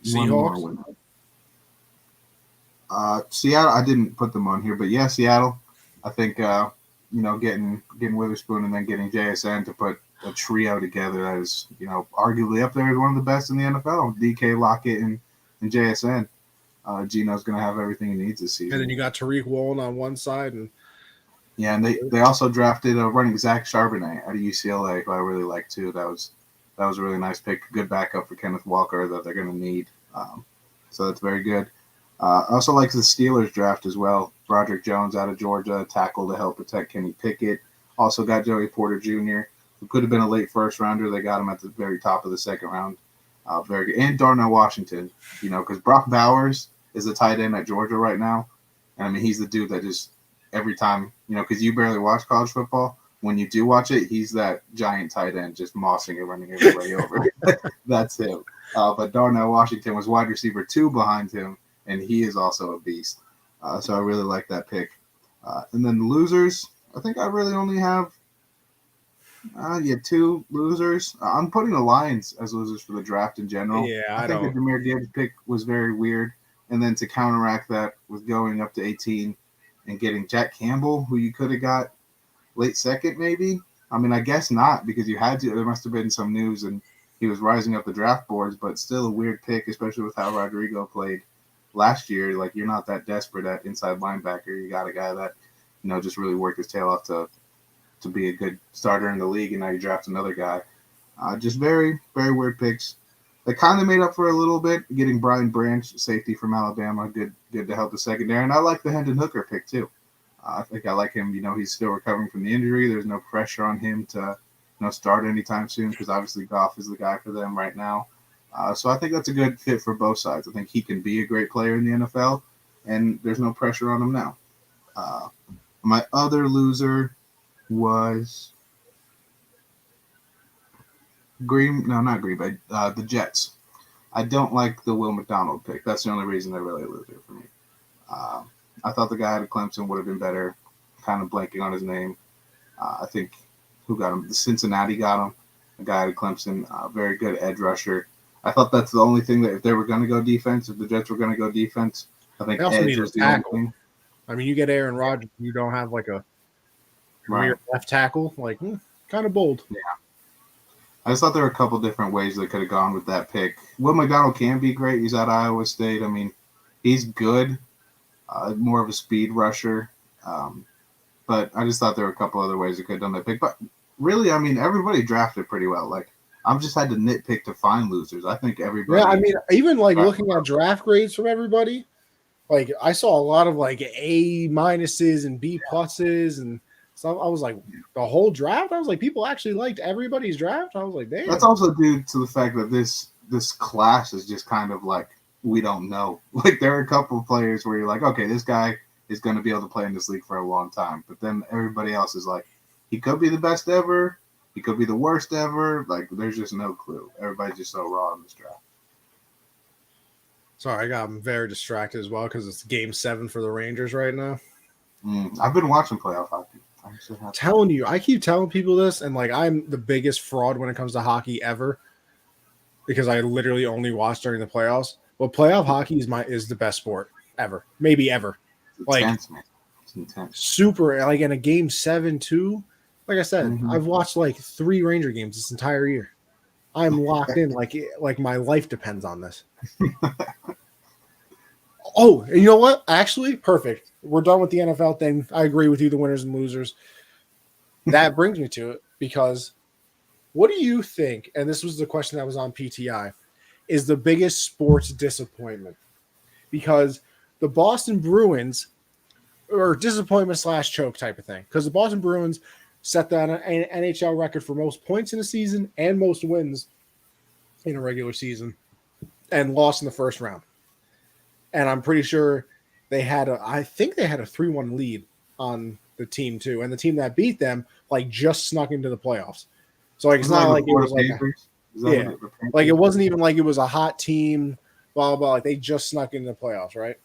Seahawks. One more Seattle, I didn't put them on here, but yeah, Seattle. I think getting Witherspoon and then getting JSN to put a trio together that is, arguably up there as one of the best in the NFL. DK, Lockett, and JSN. Gino's going to have everything he needs this season. And then you got Tariq Woolen on one side. And they also drafted a running Zach Charbonnet out of UCLA, who I really like too. That was a really nice pick. Good backup for Kenneth Walker that they're going to need. So that's very good. I also like the Steelers draft as well. Broderick Jones out of Georgia, tackle to help protect Kenny Pickett. Also got Joey Porter Jr., who could have been a late first rounder. They got him at the very top of the second round. Very good. And Darnell Washington, because Brock Bowers is the tight end at Georgia right now. And I mean, he's the dude that just every time, because you barely watch college football. When you do watch it, he's that giant tight end just mossing and running everybody over. That's him. But Darnell Washington was wide receiver 2 behind him, and he is also a beast. So I really like that pick. And then the losers, I think I really only have 2 losers. I'm putting the Lions as losers for the draft in general. Yeah, I think the Jahmyr Gibbs pick was very weird. And then to counteract that with going up to 18 and getting Jack Campbell, who you could have got late second, maybe. I mean, I guess not, because you had to. There must have been some news, and he was rising up the draft boards, but still a weird pick, especially with how Rodrigo played last year. Like, you're not that desperate at inside linebacker. You got a guy that, just really worked his tail off to be a good starter in the league, and now you draft another guy. Just very, very weird picks. They kind of made up for a little bit, getting Brian Branch, safety from Alabama, good to help the secondary. And I like the Hendon Hooker pick, too. I think I like him. He's still recovering from the injury. There's no pressure on him to start anytime soon because obviously Goff is the guy for them right now. So I think that's a good fit for both sides. I think he can be a great player in the NFL, and there's no pressure on him now. My other loser was Not Green Bay. The Jets. I don't like the Will McDonald pick. That's the only reason they're really a loser for me. I thought the guy at Clemson would have been better. Kind of blanking on his name. I think who got him? The Cincinnati got him. The guy at Clemson, very good edge rusher. I thought that's the only thing that if they were going to go defense, if the Jets were going to go defense, I think They also edge need a was the only tackle. thing. I mean, you get Aaron Rodgers, you don't have like a Right. career left tackle. Like, kind of bold. I just thought there were a couple different ways they could have gone with that pick. Will McDonald can be great. He's at Iowa State. I mean, he's good. More of a speed rusher. But I just thought there were a couple other ways they could have done that pick. But really, I mean, everybody drafted pretty well. Like, I'm just had to nitpick to find losers. I think everybody. Yeah, I mean, even like looking at draft grades from everybody, like I saw a lot of like A minuses and B pluses, and so I was like, the whole draft. I was like, people actually liked everybody's draft. I was like, damn. That's also due to the fact that this class is just kind of like we don't know. Like there are a couple of players where you're like, okay, this guy is going to be able to play in this league for a long time, but then everybody else is like, he could be the best ever. He could be the worst ever. Like, there's just no clue. Everybody's just so raw in this draft. Sorry, I got very distracted as well because it's Game 7 for the Rangers right now. I've been watching playoff hockey. Telling you, I keep telling people this, and like I'm the biggest fraud when it comes to hockey ever because I literally only watch during the playoffs. Well, playoff hockey is the best sport ever, maybe ever. It's like intense, man. It's intense. Super. Like in a Game 7 too. Like I said, I've watched like 3 Ranger games this entire year. I'm locked in, like my life depends on this. Oh, and you know what? Actually, perfect. We're done with the NFL thing. I agree with you, the winners and losers. That brings me to it because what do you think? And this was the question that was on PTI, is the biggest sports disappointment? Because the Boston Bruins, or disappointment / choke type of thing, because the Boston Bruins set the NHL record for most points in a season and most wins in a regular season and lost in the first round. And I'm pretty sure I think they had a 3-1 lead on the team too. And the team that beat them like just snuck into the playoffs. So like, it's not like it was like it wasn't even like it was a hot team, blah, blah, blah. Like they just snuck into the playoffs, right?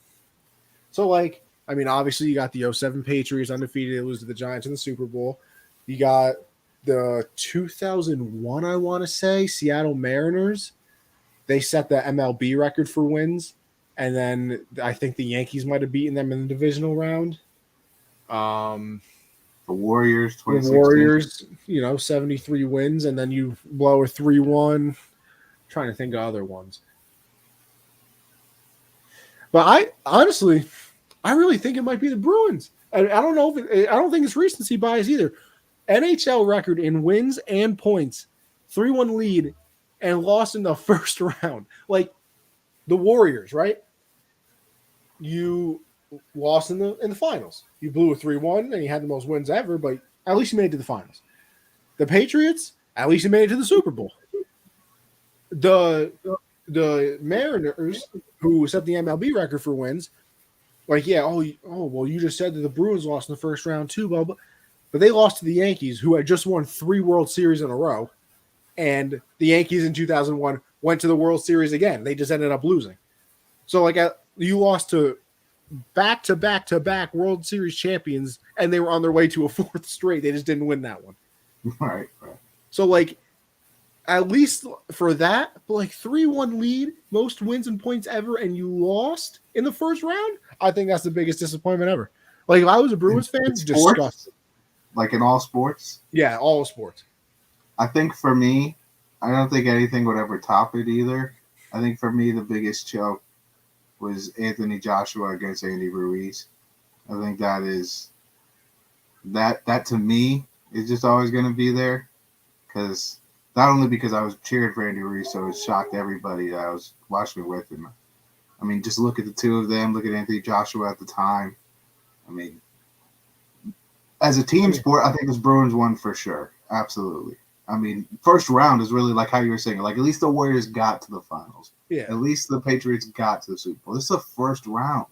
So like, I mean, obviously you got the 07 Patriots undefeated, they lose to the Giants in the Super Bowl. You got the 2001, I want to say, Seattle Mariners. They set the MLB record for wins. And then I think the Yankees might have beaten them in the divisional round. The Warriors, 2016. The Warriors, 73 wins. And then you blow a 3-1. Trying to think of other ones. But I really think it might be the Bruins. I don't know I don't think it's recency bias either. NHL record in wins and points, 3-1 lead, and lost in the first round. Like the Warriors, right? You lost in the finals. You blew a 3-1, and you had the most wins ever, but at least you made it to the finals. The Patriots, at least you made it to the Super Bowl. The Mariners, who set the MLB record for wins, like, yeah, well, you just said that the Bruins lost in the first round too, blah, blah. But they lost to the Yankees, who had just won 3 World Series in a row. And the Yankees in 2001 went to the World Series again. They just ended up losing. So, like, you lost to back-to-back-to-back World Series champions, and they were on their way to a 4th straight. They just didn't win that one. Right. So, like, at least for that, like 3-1 lead, most wins and points ever, and you lost in the first round, I think that's the biggest disappointment ever. Like, if I was a Bruins fan, disgusted. Like in all sports? Yeah, all sports. I think for me, I don't think anything would ever top it either. I think for me, the biggest choke was Anthony Joshua against Andy Ruiz. I think that to me is just always going to be there, because not only because I was cheering for Andy Ruiz, so it shocked everybody that I was watching it with him. I mean, just look at the two of them. Look at Anthony Joshua at the time. I mean, as a team sport, I think this Bruins won for sure. Absolutely. I mean, first round is really like how you were saying. Like, at least the Warriors got to the finals. Yeah. At least the Patriots got to the Super Bowl. This is the first round.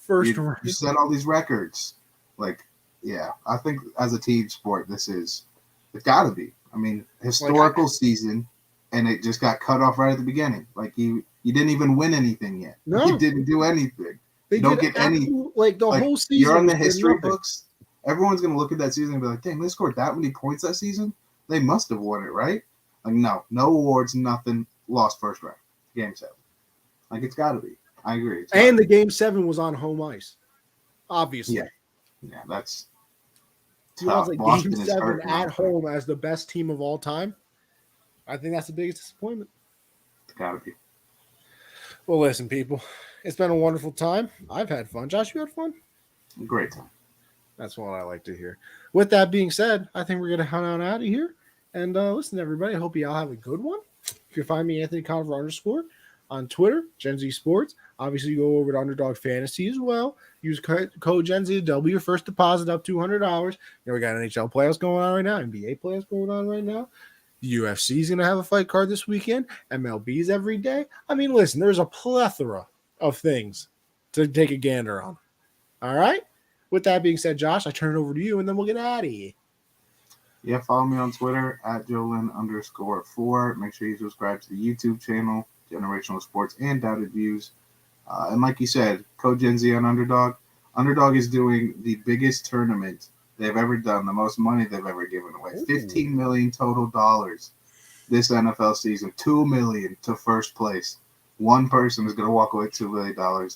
Round. You set all these records. Like, yeah, I think as a team sport, it's got to be. I mean, historical season. and it just got cut off right at the beginning. Like you didn't even win anything yet. You No, didn't do anything. they You don't did get any. like the Like whole you're season on was the for history nothing. books. Everyone's gonna look at that season and be like, "Dang, they scored that many points that season. They must have won it, right?" Like no awards, nothing. Lost first round, game 7. Like it's got to be. I agree. And the game 7 was on home ice. Obviously, Yeah, that's you lost tough. like game Boston is 7 hurting. at home as the best team of all time. I think that's the biggest disappointment. It's got to be. Well, listen, people, it's been a wonderful time. I've had fun. Josh, you had fun? Great time. That's what I like to hear. With that being said, I think we're going to head on out of here. And listen, everybody, I hope you all have a good one. You can find me, Anthony Conover _ on Twitter, Gen Z Sports. Obviously, go over to Underdog Fantasy as well. Use code Gen Z to double your first deposit up $200. We got NHL playoffs going on right now, NBA playoffs going on right now. The UFC is going to have a fight card this weekend. MLB's every day. I mean, listen, there's a plethora of things to take a gander on. All right? With that being said, Josh, I turn it over to you, and then we'll get out of here. Yeah, follow me on Twitter at Jolin_4. Make sure you subscribe to the YouTube channel, Generational Sports and Doubted Views. And like you said, code Gen Z on Underdog. Underdog is doing the biggest tournament they've ever done, the most money they've ever given away. Ooh. $15 million total dollars this NFL season. $2 million to first place. One person is going to walk away $2 million.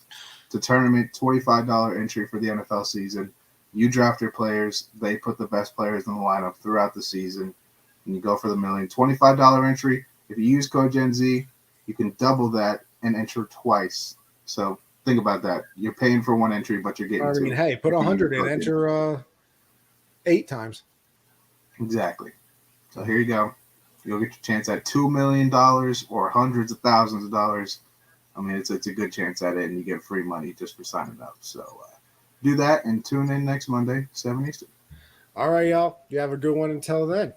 The tournament, $25 entry for the NFL season. You draft your players. They put the best players in the lineup throughout the season, and you go for the million. $25 entry. If you use code Gen Z, you can double that and enter twice. So think about that. You're paying for one entry, but you're getting two. Hey, put 100 in, enter 8 times. Exactly. So here you go. You'll get your chance at $2 million or hundreds of thousands of dollars. I mean, it's a good chance at it, and you get free money just for signing up. So do that and tune in next Monday, 7 Eastern. All right, y'all. You have a good one until then.